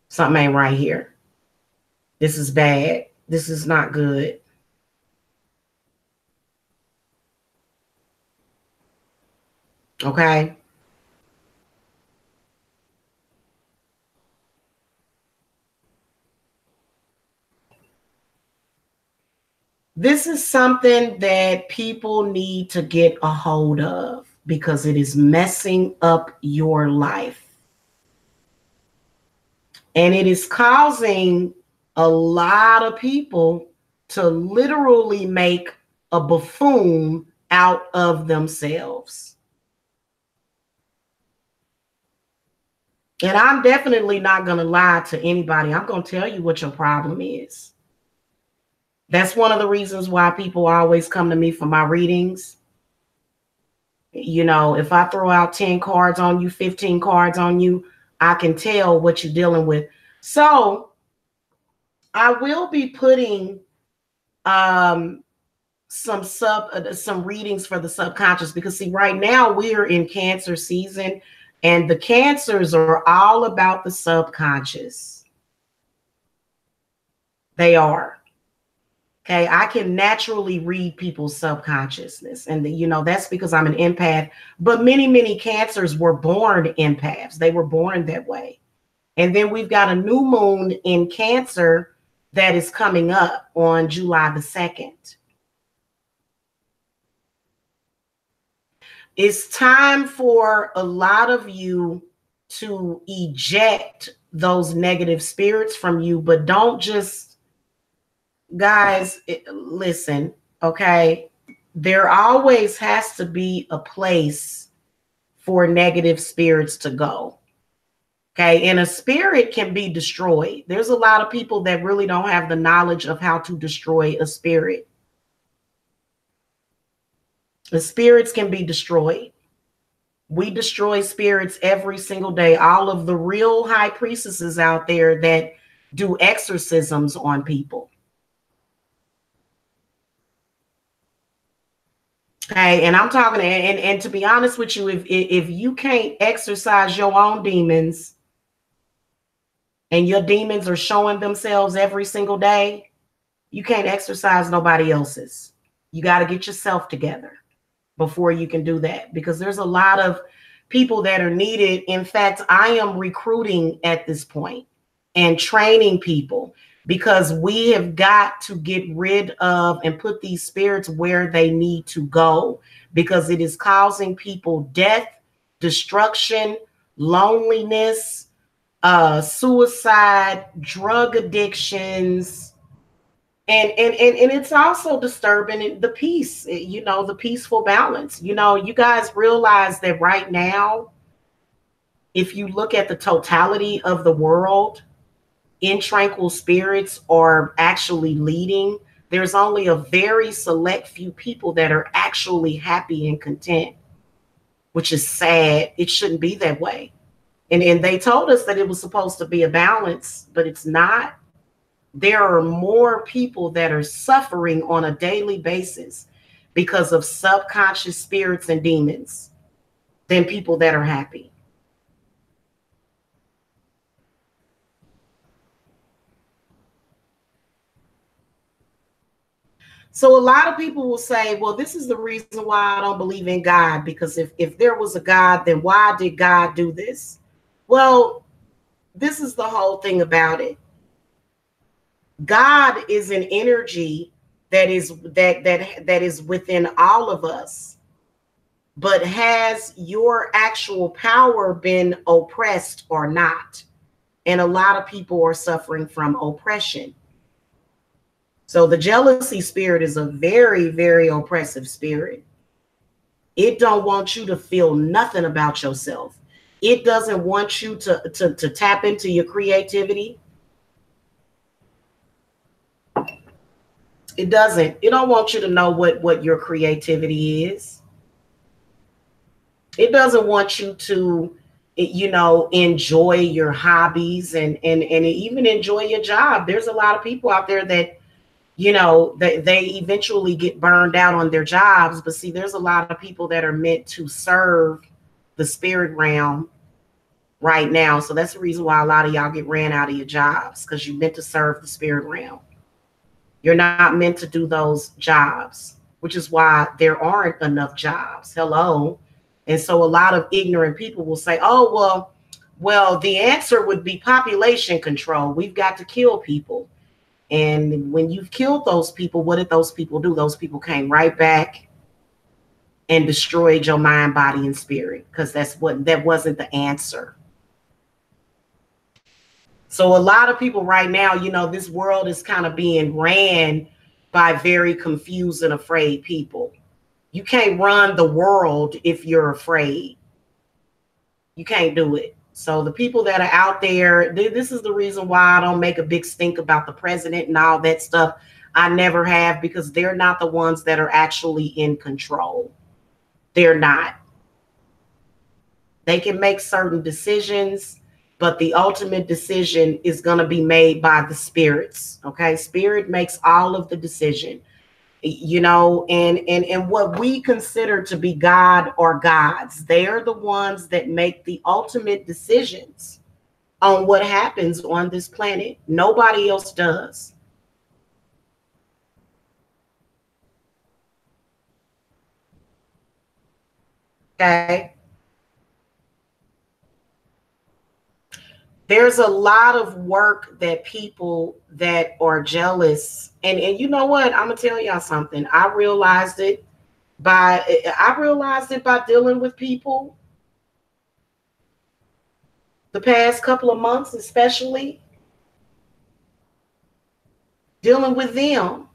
Something ain't right here. This is bad. This is not good. Okay. This is something that people need to get a hold of, because it is messing up your life. And it is causing a lot of people to literally make a buffoon out of themselves. And I'm definitely not going to lie to anybody. I'm going to tell you what your problem is. That's one of the reasons why people always come to me for my readings. You know, if I throw out 10 cards on you, 15 cards on you, I can tell what you're dealing with. So I will be putting some readings for the subconscious, because see, right now we're in Cancer season, and the Cancers are all about the subconscious. They are. Okay, I can naturally read people's subconsciousness. And, you know, that's because I'm an empath. But many, many Cancers were born empaths. They were born that way. And then we've got a new moon in Cancer that is coming up on July the 2nd. It's time for a lot of you to eject those negative spirits from you, but don't just, guys, listen, okay? There always has to be a place for negative spirits to go, okay? And a spirit can be destroyed. There's a lot of people that really don't have the knowledge of how to destroy a spirit. The spirits can be destroyed. We destroy spirits every single day. All of the real high priestesses out there that do exorcisms on people. Okay, and I'm talking, and to be honest with you, if you can't exorcise your own demons, and your demons are showing themselves every single day, you can't exorcise nobody else's. You got to get yourself together before you can do that, because there's a lot of people that are needed. In fact, I am recruiting at this point and training people, because we have got to get rid of and put these spirits where they need to go, because it is causing people death, destruction, loneliness, suicide, drug addictions. And it's also disturbing the peace, you know, the peaceful balance. You know, you guys realize that right now, if you look at the totality of the world, in tranquil spirits are actually leading. There's only a very select few people that are actually happy and content, which is sad. It shouldn't be that way. And they told us that it was supposed to be a balance, but it's not. There are more people that are suffering on a daily basis because of subconscious spirits and demons than people that are happy. So a lot of people will say, well, this is the reason why I don't believe in God, because if there was a God, then why did God do this? Well, this is the whole thing about it. God is an energy that is within all of us. But has your actual power been oppressed or not? And a lot of people are suffering from oppression. So the jealousy spirit is a very, very oppressive spirit. It don't want you to feel nothing about yourself. It doesn't want you to tap into your creativity. It doesn't. It don't want you to know what your creativity is. It doesn't want you to, enjoy your hobbies and even enjoy your job. There's a lot of people out there that, they eventually get burned out on their jobs. But see, there's a lot of people that are meant to serve the spirit realm right now. So that's the reason why a lot of y'all get ran out of your jobs, because you're meant to serve the spirit realm. You're not meant to do those jobs, which is why there aren't enough jobs. Hello. And so a lot of ignorant people will say, oh, well, the answer would be population control. We've got to kill people. And when you've killed those people, what did those people do? Those people came right back and destroyed your mind, body, and spirit, because that wasn't the answer. So a lot of people right now, this world is kind of being ran by very confused and afraid people. You can't run the world if you're afraid. You can't do it. So the people that are out there, this is the reason why I don't make a big stink about the president and all that stuff. I never have, because they're not the ones that are actually in control. They're not. They can make certain decisions, but the ultimate decision is going to be made by the spirits. Okay. Spirit makes all of the decision, and what we consider to be God or gods, they're the ones that make the ultimate decisions on what happens on this planet. Nobody else does. Okay. There's a lot of work that people that are jealous, and you know what? I'm gonna tell y'all something. I realized it by dealing with people the past couple of months, especially dealing with them.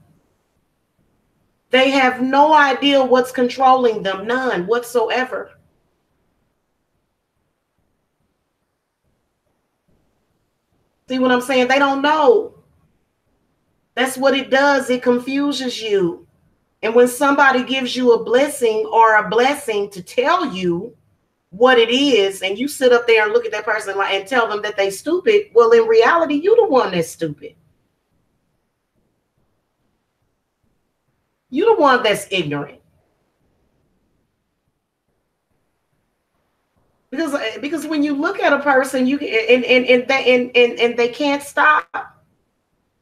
They have no idea what's controlling them, none whatsoever. See what I'm saying? They don't know. That's what it does. It confuses you. And when somebody gives you a blessing to tell you what it is, and you sit up there and look at that person and tell them that they stupid, well, in reality, you're the one that's stupid. You're the one that's ignorant. Because when you look at a person, you and they can't stop.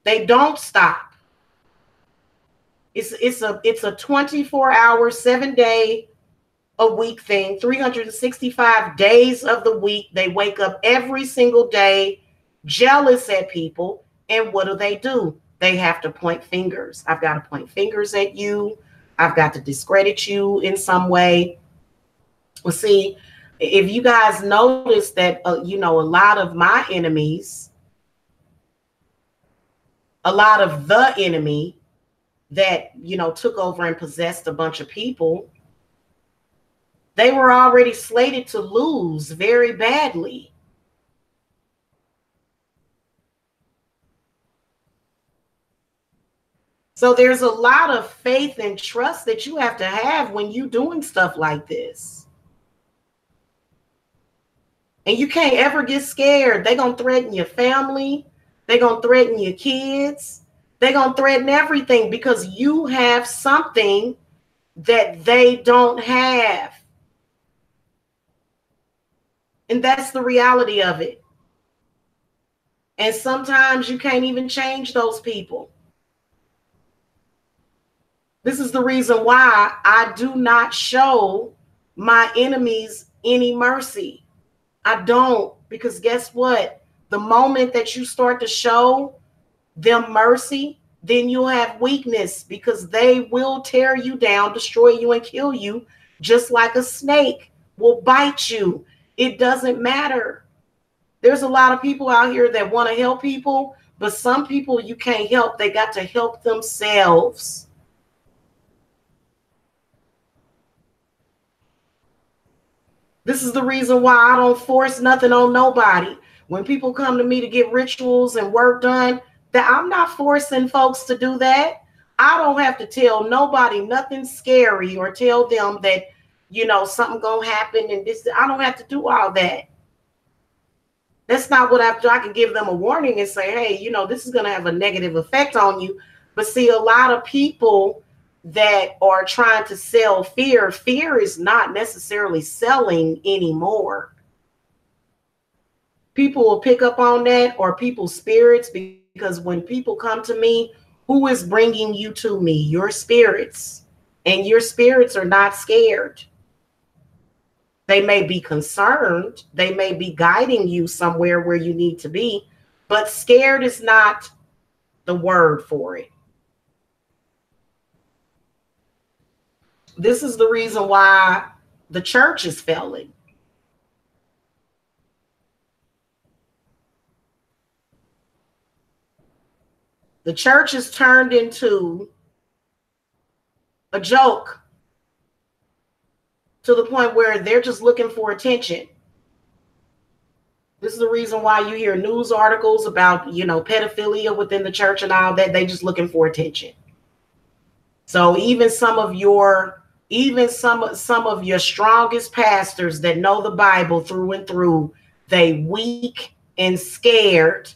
They don't stop. It's a 24-hour, 7-day a week thing, 365 days of the week. They wake up every single day jealous at people. And what do? They have to point fingers. I've got to point fingers at you. I've got to discredit you in some way. Well, see, if you guys notice that, a lot of my enemies, a lot of the enemy that, took over and possessed a bunch of people, they were already slated to lose very badly. So there's a lot of faith and trust that you have to have when you're doing stuff like this. And you can't ever get scared. They're going to threaten your family. They're going to threaten your kids. They're going to threaten everything because you have something that they don't have. And that's the reality of it. And sometimes you can't even change those people. This is the reason why I do not show my enemies any mercy. I don't, because guess what? The moment that you start to show them mercy, then you'll have weakness, because they will tear you down, destroy you, and kill you, just like a snake will bite you. It doesn't matter. There's a lot of people out here that want to help people, but some people you can't help. They got to help themselves. This is the reason why I don't force nothing on nobody. When people come to me to get rituals and work done, that I'm not forcing folks to do that. I don't have to tell nobody nothing scary or tell them that, something gonna happen and this. I don't have to do all that. That's not what I do. I can give them a warning and say, hey, this is gonna have a negative effect on you. But see, a lot of people that are trying to sell fear, fear is not necessarily selling anymore. People will pick up on that, or people's spirits, because when people come to me, who is bringing you to me? Your spirits. And your spirits are not scared. They may be concerned. They may be guiding you somewhere where you need to be, but scared is not the word for it. This is the reason why the church is failing. The church is turned into a joke, to the point where they're just looking for attention. This is the reason why you hear news articles about, pedophilia within the church and all that. They just looking for attention. So even some of your strongest pastors that know the Bible through and through, they weak and scared,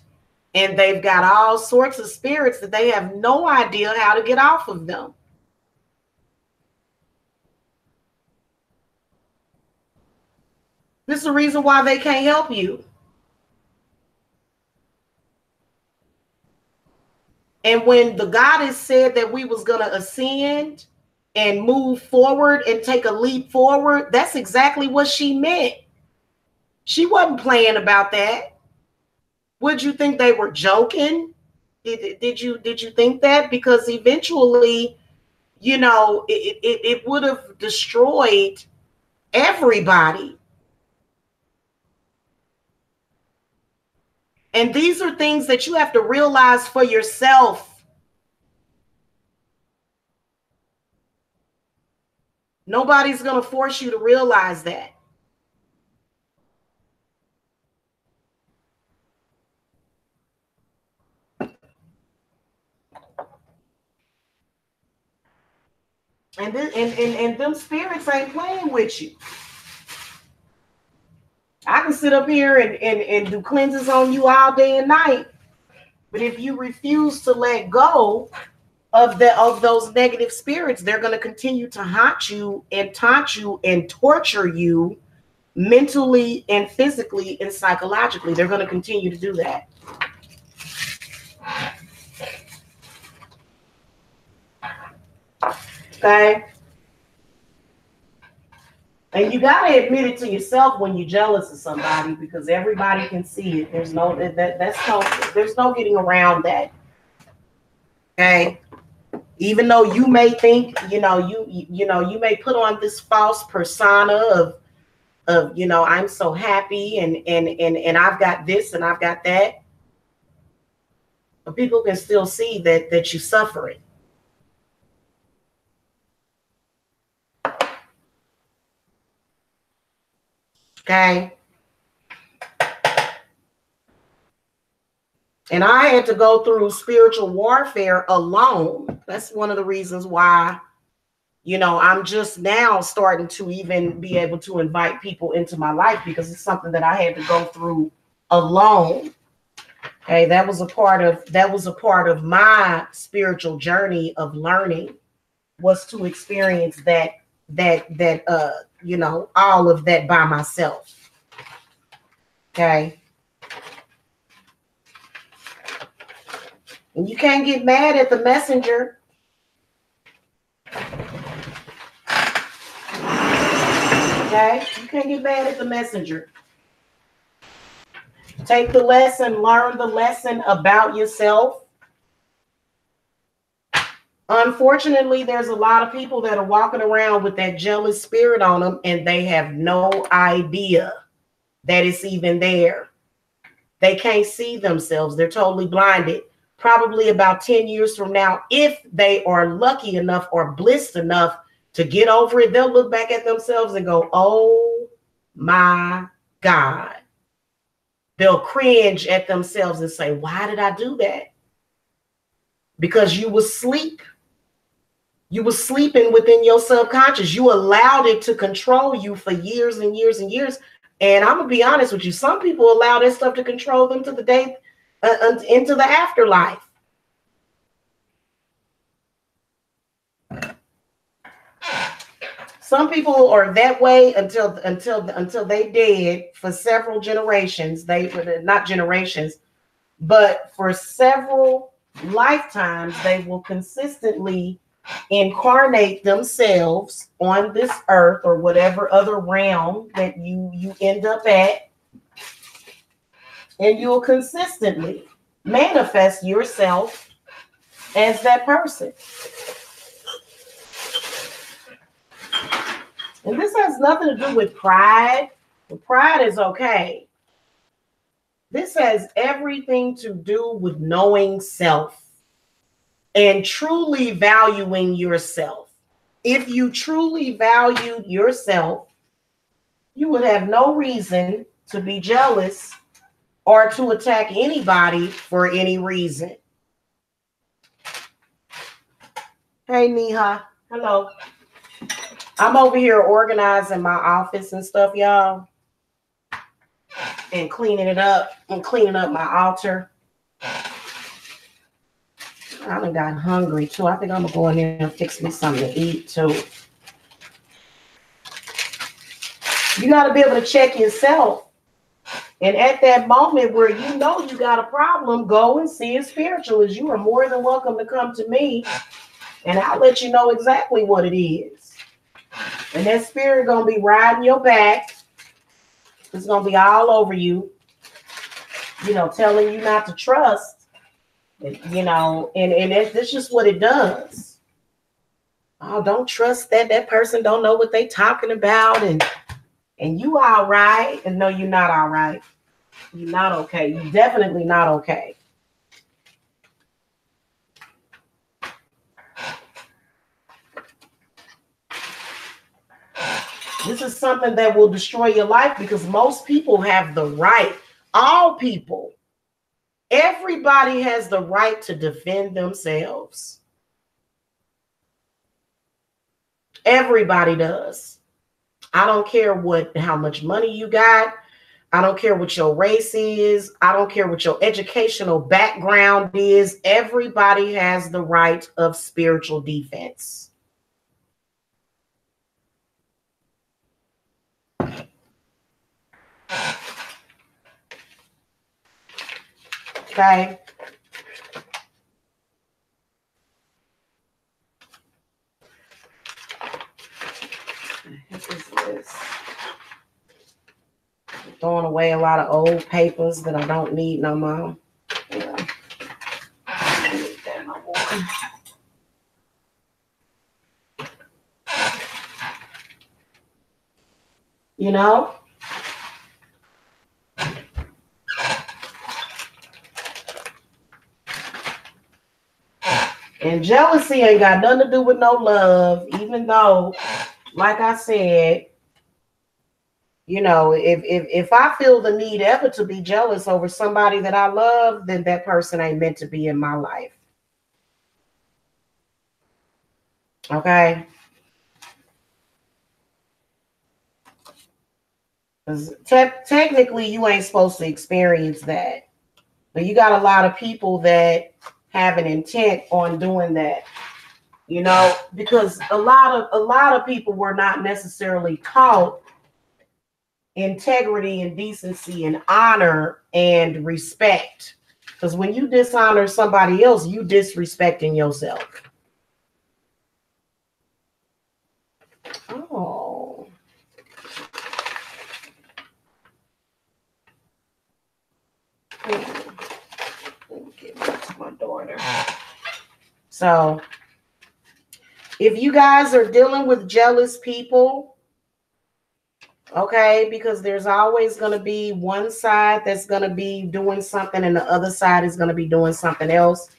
and they've got all sorts of spirits that they have no idea how to get off of them. This is the reason why they can't help you. And when the goddess said that we was going to ascend and move forward and take a leap forward, that's exactly what she meant. She wasn't playing about that. Would you think they were joking? Did you think that? Because eventually, it would have destroyed everybody. And these are things that you have to realize for yourself. Nobody's going to force you to realize that. And them spirits ain't playing with you. I can sit up here and do cleanses on you all day and night. But if you refuse to let go of those negative spirits, they're going to continue to haunt you and taunt you and torture you mentally and physically and psychologically. They're going to continue to do that. Okay? And you got to admit it to yourself when you're jealous of somebody, because everybody can see it. There's no getting around that. Okay? Even though you may think, you may put on this false persona of I'm so happy and I've got this and I've got that. But people can still see that you're suffering. Okay. And I had to go through spiritual warfare alone. That's one of the reasons why, I'm just now starting to even be able to invite people into my life, because it's something that I had to go through alone. Okay, that was a part of my spiritual journey of learning, was to experience that all of that by myself. Okay. And you can't get mad at the messenger. Okay? You can't get mad at the messenger. Take the lesson, learn the lesson about yourself. Unfortunately, there's a lot of people that are walking around with that jealous spirit on them, and they have no idea that it's even there. They can't see themselves. They're totally blinded. Probably about 10 years from now, if they are lucky enough or blessed enough to get over it, they'll look back at themselves and go, oh my God. They'll cringe at themselves and say, why did I do that? Because you was asleep. You were sleeping within your subconscious. You allowed it to control you for years and years and years. And I'm going to be honest with you. Some people allow that stuff to control them to the day, into the afterlife. Some people are that way until they dead for several generations. They not generations, but for several lifetimes, they will consistently incarnate themselves on this earth or whatever other realm that you end up at, and you'll consistently manifest yourself as that person. And this has nothing to do with pride. Pride is okay. This has everything to do with knowing self and truly valuing yourself. If you truly valued yourself, you would have no reason to be jealous or to attack anybody for any reason. Hey, Neha. Hello. I'm over here organizing my office and stuff, y'all, and cleaning it up and cleaning up my altar. I done got hungry too. I think I'm gonna go in there and fix me something to eat too. You got to be able to check yourself. And at that moment where you know you got a problem, go and see a spiritualist. You are more than welcome to come to me, and I'll let you know exactly what it is. And that spirit gonna be riding your back. It's gonna be all over you, telling you not to trust, and it's just what it does. Oh, don't trust that person don't know what they talking about, and you all right. And no, you're not all right. You're not okay. You're definitely not okay. This is something that will destroy your life, because most people have the right. All people, everybody has the right to defend themselves. Everybody does. I don't care how much money you got. I don't care what your race is. I don't care what your educational background is. Everybody has the right of spiritual defense. Okay. What is this? I'm throwing away a lot of old papers that I don't need no more. Yeah. I don't need that no more. And jealousy ain't got nothing to do with no love, even though, like I said, if I feel the need ever to be jealous over somebody that I love, then that person ain't meant to be in my life. Okay? Because technically, you ain't supposed to experience that. But you got a lot of people that have an intent on doing that, because a lot of people were not necessarily taught integrity and decency and honor and respect. Because when you dishonor somebody else, you disrespecting yourself. Oh, So if you guys are dealing with jealous people, okay, because there's always going to be one side that's going to be doing something and the other side is going to be doing something else.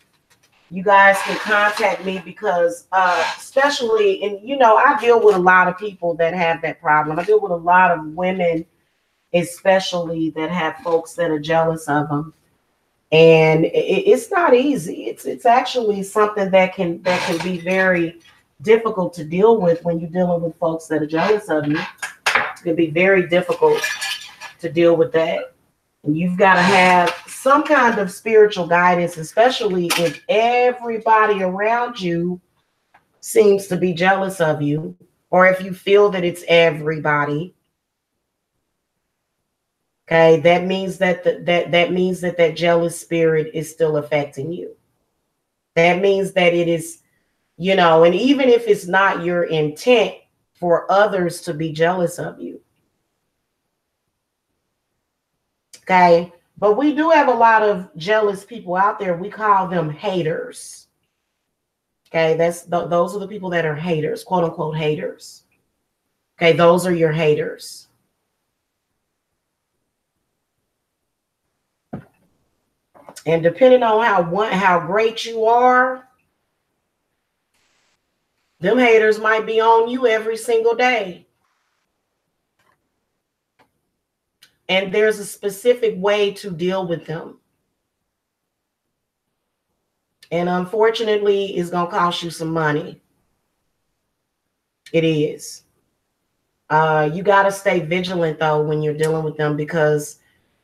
You guys can contact me because especially, and you know, I deal with a lot of people that have that problem. I deal with a lot of women, especially, that have folks that are jealous of them. And it's not easy. It's actually something that can be very difficult to deal with when you're dealing with folks that are jealous of you. It can be very difficult to deal with that. And you've got to have some kind of spiritual guidance, especially if everybody around you seems to be jealous of you, or if you feel that it's everybody. Okay, that means that that jealous spirit is still affecting you. That means that it is, you know, and even if it's not your intent for others to be jealous of you. Okay, but we do have a lot of jealous people out there. We call them haters. Okay, those are the people that are haters, quote unquote haters. Okay, those are your haters. And depending on how great you are, them haters might be on you every single day. And there's a specific way to deal with them. And unfortunately, it's going to cost you some money. It is. You got to stay vigilant, though, when you're dealing with them because,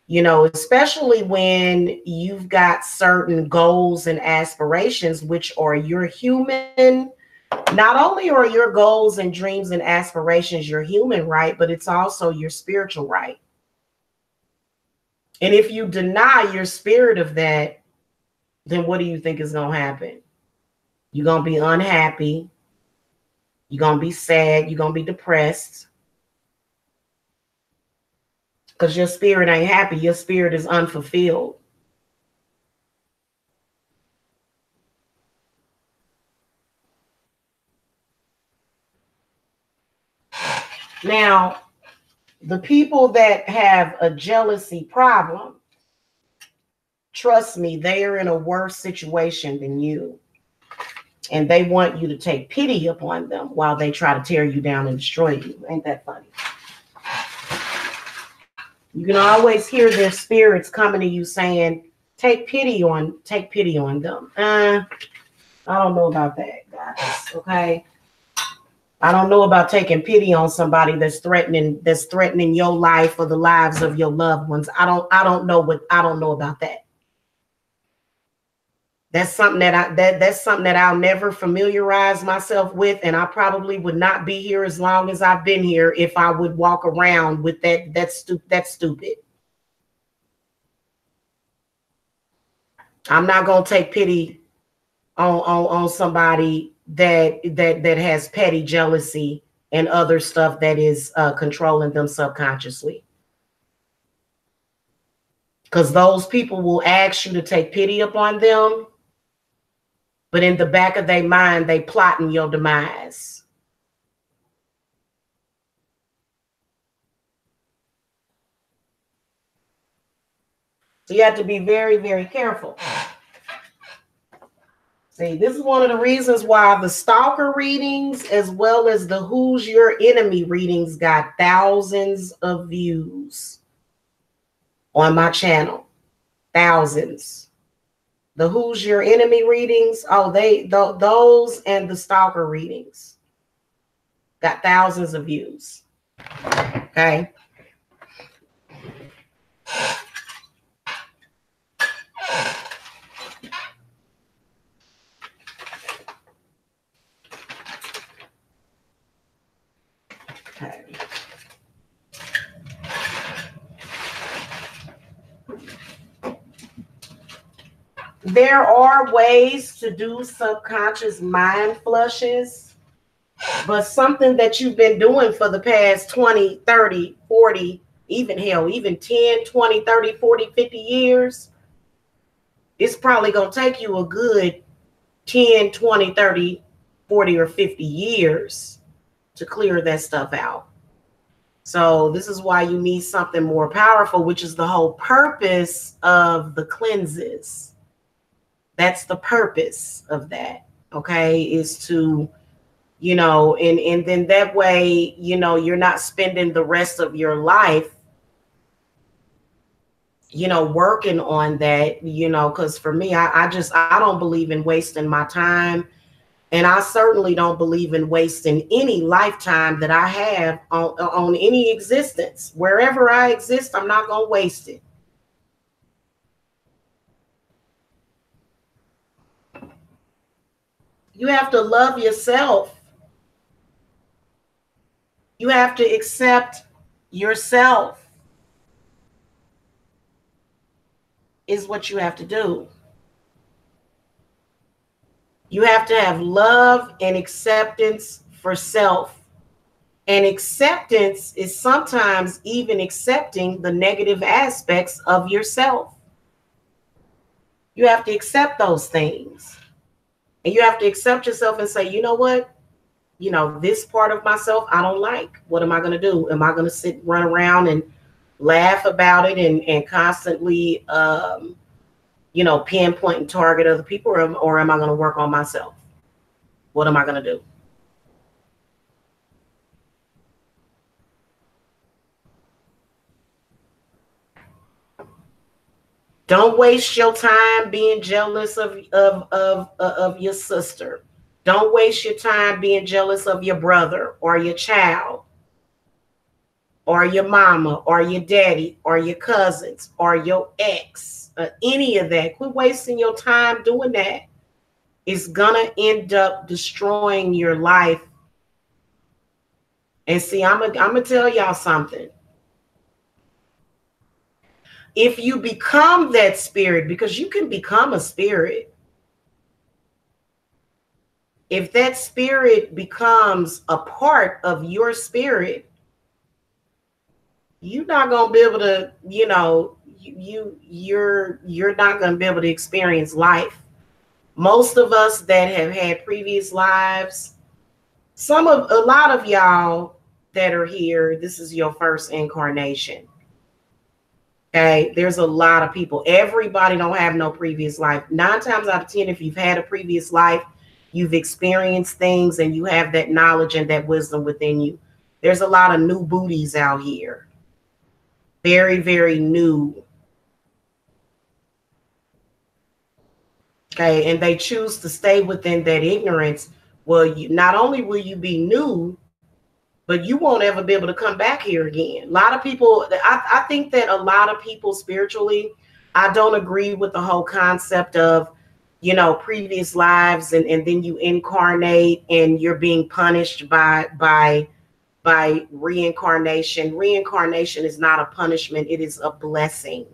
you know, especially when you've got certain goals and aspirations, which are your human. Not only are your goals and dreams and aspirations your human right, but it's also your spiritual right. And if you deny your spirit of that, then what do you think is going to happen? You're going to be unhappy. You're going to be sad. You're going to be depressed. Because your spirit ain't happy. Your spirit is unfulfilled. Now, the people that have a jealousy problem, trust me, they are in a worse situation than you. And they want you to take pity upon them while they try to tear you down and destroy you. Ain't that funny? You can always hear their spirits coming to you saying, take pity on them. I don't know about that, guys. Okay. I don't know about taking pity on somebody that's threatening your life or the lives of your loved ones. I don't know about that. That's something that's something that I'll never familiarize myself with, and I probably would not be here as long as I've been here if I would walk around with that's stupid. I'm not gonna take pity on somebody that has petty jealousy and other stuff that is controlling them subconsciously. Because those people will ask you to take pity upon them, but in the back of their mind, they plotting your demise. So you have to be very, very careful. See, this is one of the reasons why the stalker readings, as well as the Who's Your Enemy readings, got thousands of views on my channel. Thousands. The Who's Your Enemy readings, those and the stalker readings got thousands of views. Okay. Okay. There are ways to do subconscious mind flushes, but something that you've been doing for the past 20, 30, 40, even 10, 20, 30, 40, 50 years, it's probably going to take you a good 10, 20, 30, 40, or 50 years to clear that stuff out. So this is why you need something more powerful, which is the whole purpose of the cleanses. That's the purpose of that, okay, is to, and then that way, you're not spending the rest of your life, working on that, because for me, I don't believe in wasting my time. And I certainly don't believe in wasting any lifetime that I have on any existence. Wherever I exist, I'm not going to waste it. You have to love yourself. You have to accept yourself, is what you have to do. You have to have love and acceptance for self. And acceptance is sometimes even accepting the negative aspects of yourself. You have to accept those things. And you have to accept yourself and say, you know what? This part of myself, I don't like. What am I going to do? Am I going to run around and laugh about it and constantly, pinpoint and target other people, or am I going to work on myself? What am I going to do? Don't waste your time being jealous of your sister. Don't waste your time being jealous of your brother or your child or your mama or your daddy or your cousins or your ex, any of that. Quit wasting your time doing that. It's gonna end up destroying your life. And see, I'm gonna tell y'all something. If you become that spirit, because you can become a spirit, if that spirit becomes a part of your spirit, you're not gonna be able to, you're not gonna be able to experience life. Most of us that have had previous lives, a lot of y'all that are here, this is your first incarnation. Okay, there's a lot of people. Everybody don't have no previous life. 9 times out of 10, if you've had a previous life, you've experienced things and you have that knowledge and that wisdom within you. There's a lot of new booties out here. Very, very new. Okay, and they choose to stay within that ignorance. Well, not only will you be new, but you won't ever be able to come back here again. A lot of people, I think that a lot of people spiritually, I don't agree with the whole concept of, previous lives and then you incarnate and you're being punished by reincarnation. Reincarnation is not a punishment. It is a blessing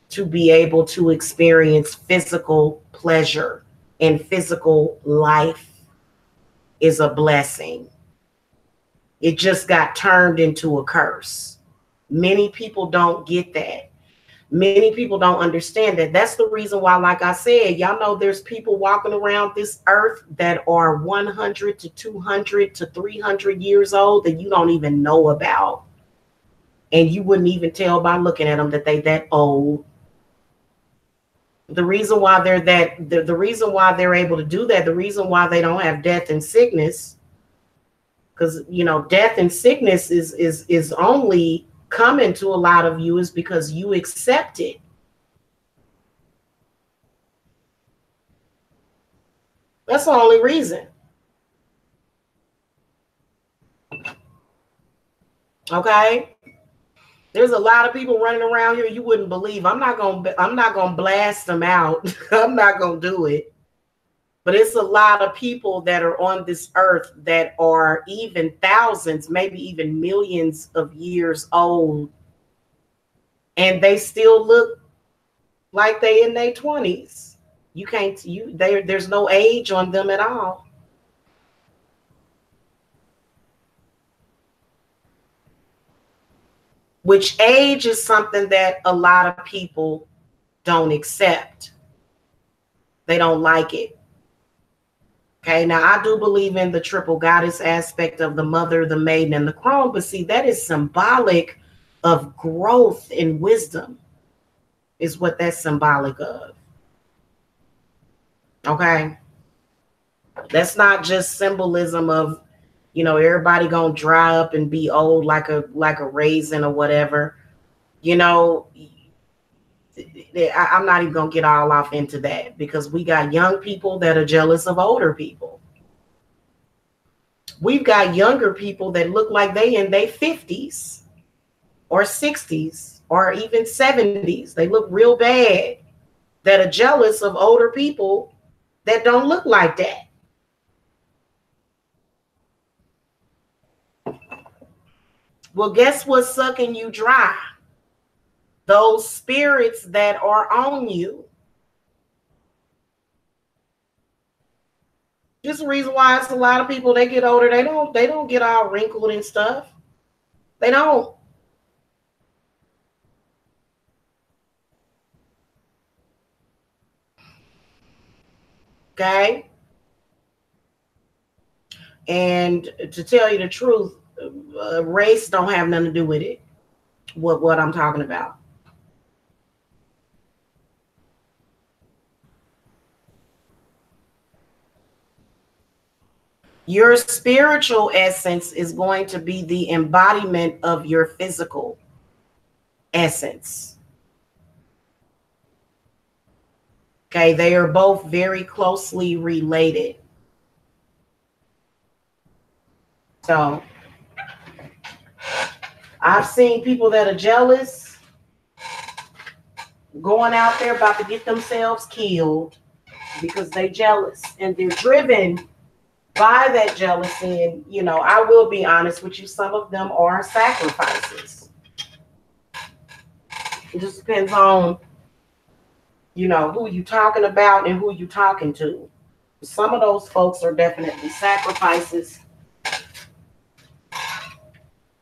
to be able to experience physical pleasure, and physical life is a blessing. It just got turned into a curse. Many people don't get that. Many people don't understand that. That's the reason why, like I said, y'all know there's people walking around this earth that are 100 to 200 to 300 years old that you don't even know about. And you wouldn't even tell by looking at them that they that old. The reason why the reason why they're able to do that, the reason why they don't have death and sickness, because death and sickness is only coming to a lot of you is because you accept it. That's the only reason. Okay, there's a lot of people running around here you wouldn't believe. I'm not gonna blast them out. I'm not gonna do it. But it's a lot of people that are on this earth that are even thousands, maybe even millions of years old. And they still look like they in their 20s. There's no age on them at all. Which age is something that a lot of people don't accept. They don't like it. Okay, now I do believe in the triple goddess aspect of the mother, the maiden, and the crone, but see, that is symbolic of growth and wisdom, is what that's symbolic of. Okay, that's not just symbolism of, everybody gonna dry up and be old like a raisin or whatever. I'm not even gonna get all off into that, because we got young people that are jealous of older people. We've got younger people that look like they in their 50s or 60s or even 70s. They look real bad, that are jealous of older people that don't look like that. Well, guess what's sucking you dry? Those spirits that are on you. Just the reason why it's a lot of people, they get older, they don't get all wrinkled and stuff. They don't. Okay? And to tell you the truth, race don't have nothing to do with it. What I'm talking about. Your spiritual essence is going to be the embodiment of your physical essence. Okay, they are both very closely related. So I've seen people that are jealous going out there about to get themselves killed because they jealous, and they're driven by that jealousy. And I will be honest with you, some of them are sacrifices. It just depends on who you talking about and who you talking to. Some of those folks are definitely sacrifices,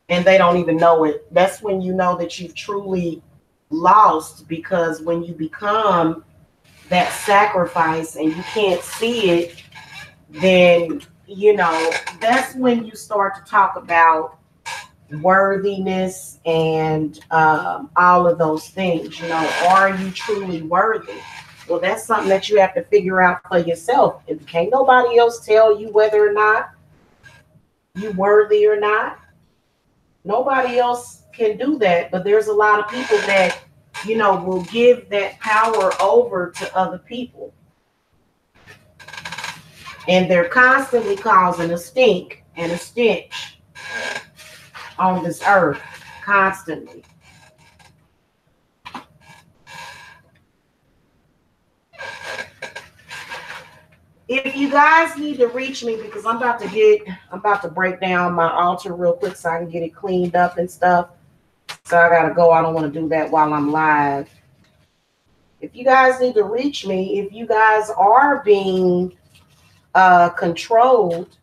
and they don't even know it. That's when you know that you've truly lost, because when you become that sacrifice and you can't see it, then that's when you start to talk about worthiness and all of those things. Are you truly worthy? Well, that's something that you have to figure out for yourself. If can't nobody else tell you whether or not you worthy or not, nobody else can do that. But there's a lot of people that will give that power over to other people, and they're constantly causing a stink and a stench on this earth, constantly. If you guys need to reach me, because I'm about to break down my altar real quick so I can get it cleaned up and stuff. So I gotta go. I don't want to do that while I'm live. If you guys need to reach me, if you guys are being controlled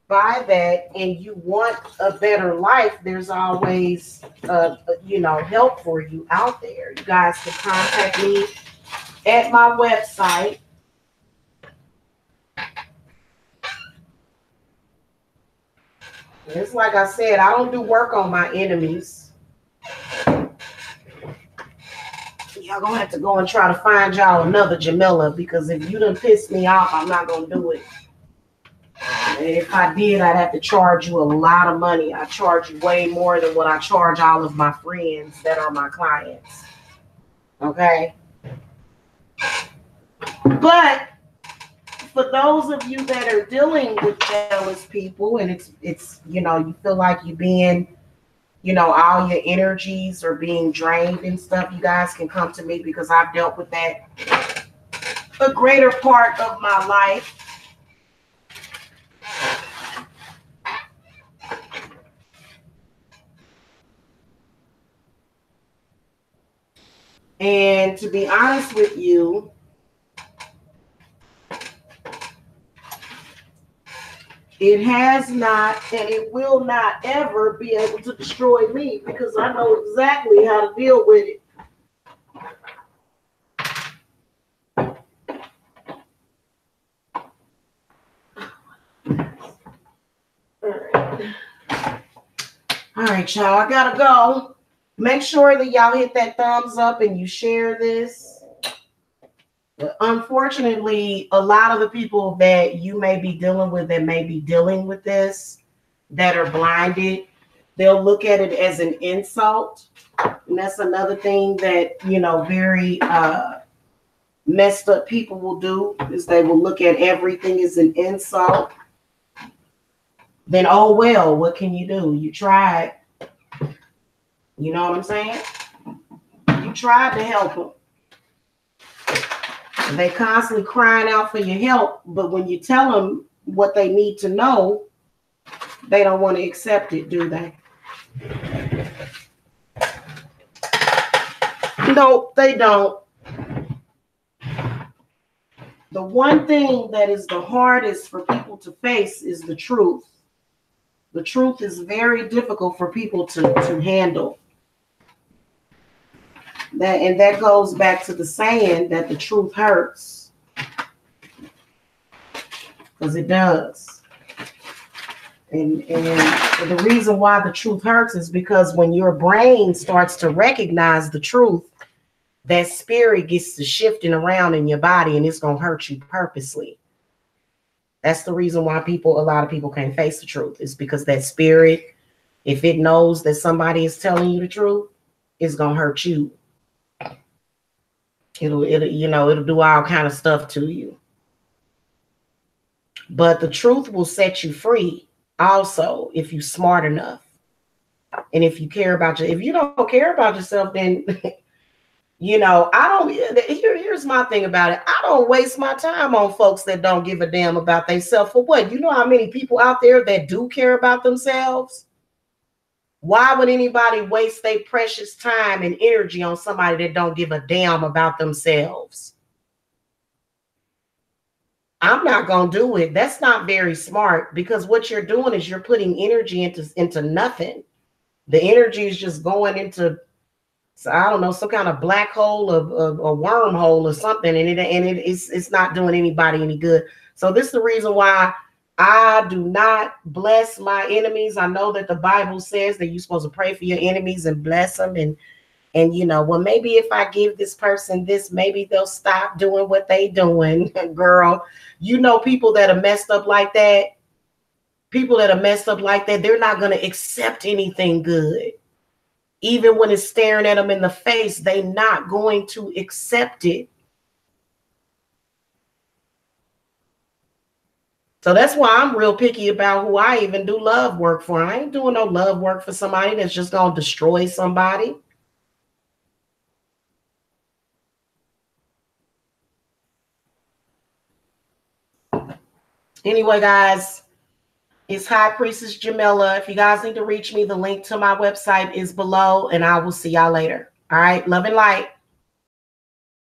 by that and you want a better life, there's always help for you out there. You guys can contact me at my website. It's like I said, I don't do work on my enemies. Y'all gonna have to go and try to find y'all another Jamila, because if you done pissed me off, I'm not gonna do it. And if I did, I'd have to charge you a lot of money. I charge you way more than what I charge all of my friends that are my clients. Okay? But for those of you that are dealing with jealous people, and it's you feel like you're being, all your energies are being drained and stuff, you guys can come to me, because I've dealt with that a greater part of my life. And to be honest with you, it has not, and it will not ever be able to destroy me, because I know exactly how to deal with it. All right, y'all, I gotta go. Make sure that y'all hit that thumbs up and you share this. Unfortunately, a lot of the people that you may be dealing with that may be dealing with this, that are blinded, they'll look at it as an insult. And that's another thing that, you know, very messed up people will do, is they will look at everything as an insult. Then, oh, well, what can you do? You tried. You know what I'm saying? You tried to help them. They constantly crying out for your help, but when you tell them what they need to know, they don't want to accept it, do they? No, they don't. The one thing that is the hardest for people to face is the truth. The truth is very difficult for people to handle. That goes back to the saying that the truth hurts. Because it does. And the reason why the truth hurts is because when your brain starts to recognize the truth, that spirit gets to shifting around in your body and it's going to hurt you purposely. That's the reason why a lot of people can't face the truth. Is because that spirit, if it knows that somebody is telling you the truth, it's going to hurt you. It'll do all kind of stuff to you. But the truth will set you free also if you're smart enough. And if you care about if you don't care about yourself, then you know, here's my thing about it. I don't waste my time on folks that don't give a damn about themselves. For what? You know how many people out there that do care about themselves? Why would anybody waste their precious time and energy on somebody that don't give a damn about themselves? I'm not going to do it. That's not very smart, because what you're doing is you're putting energy into nothing. The energy is just going into, so I don't know, some kind of black hole, a wormhole or something, and it's not doing anybody any good. So this is the reason why I do not bless my enemies. I know that the Bible says that you're supposed to pray for your enemies and bless them, and you know, well, maybe if I give this person this, maybe they'll stop doing what they doing. Girl, you know, people that are messed up like that, they're not going to accept anything good. Even when it's staring at them in the face, they're not going to accept it. So that's why I'm real picky about who I even do love work for. I ain't doing no love work for somebody that's just going to destroy somebody. Anyway, guys, it's High Priestess Jamila. If you guys need to reach me, the link to my website is below, and I will see y'all later. All right. Love and light.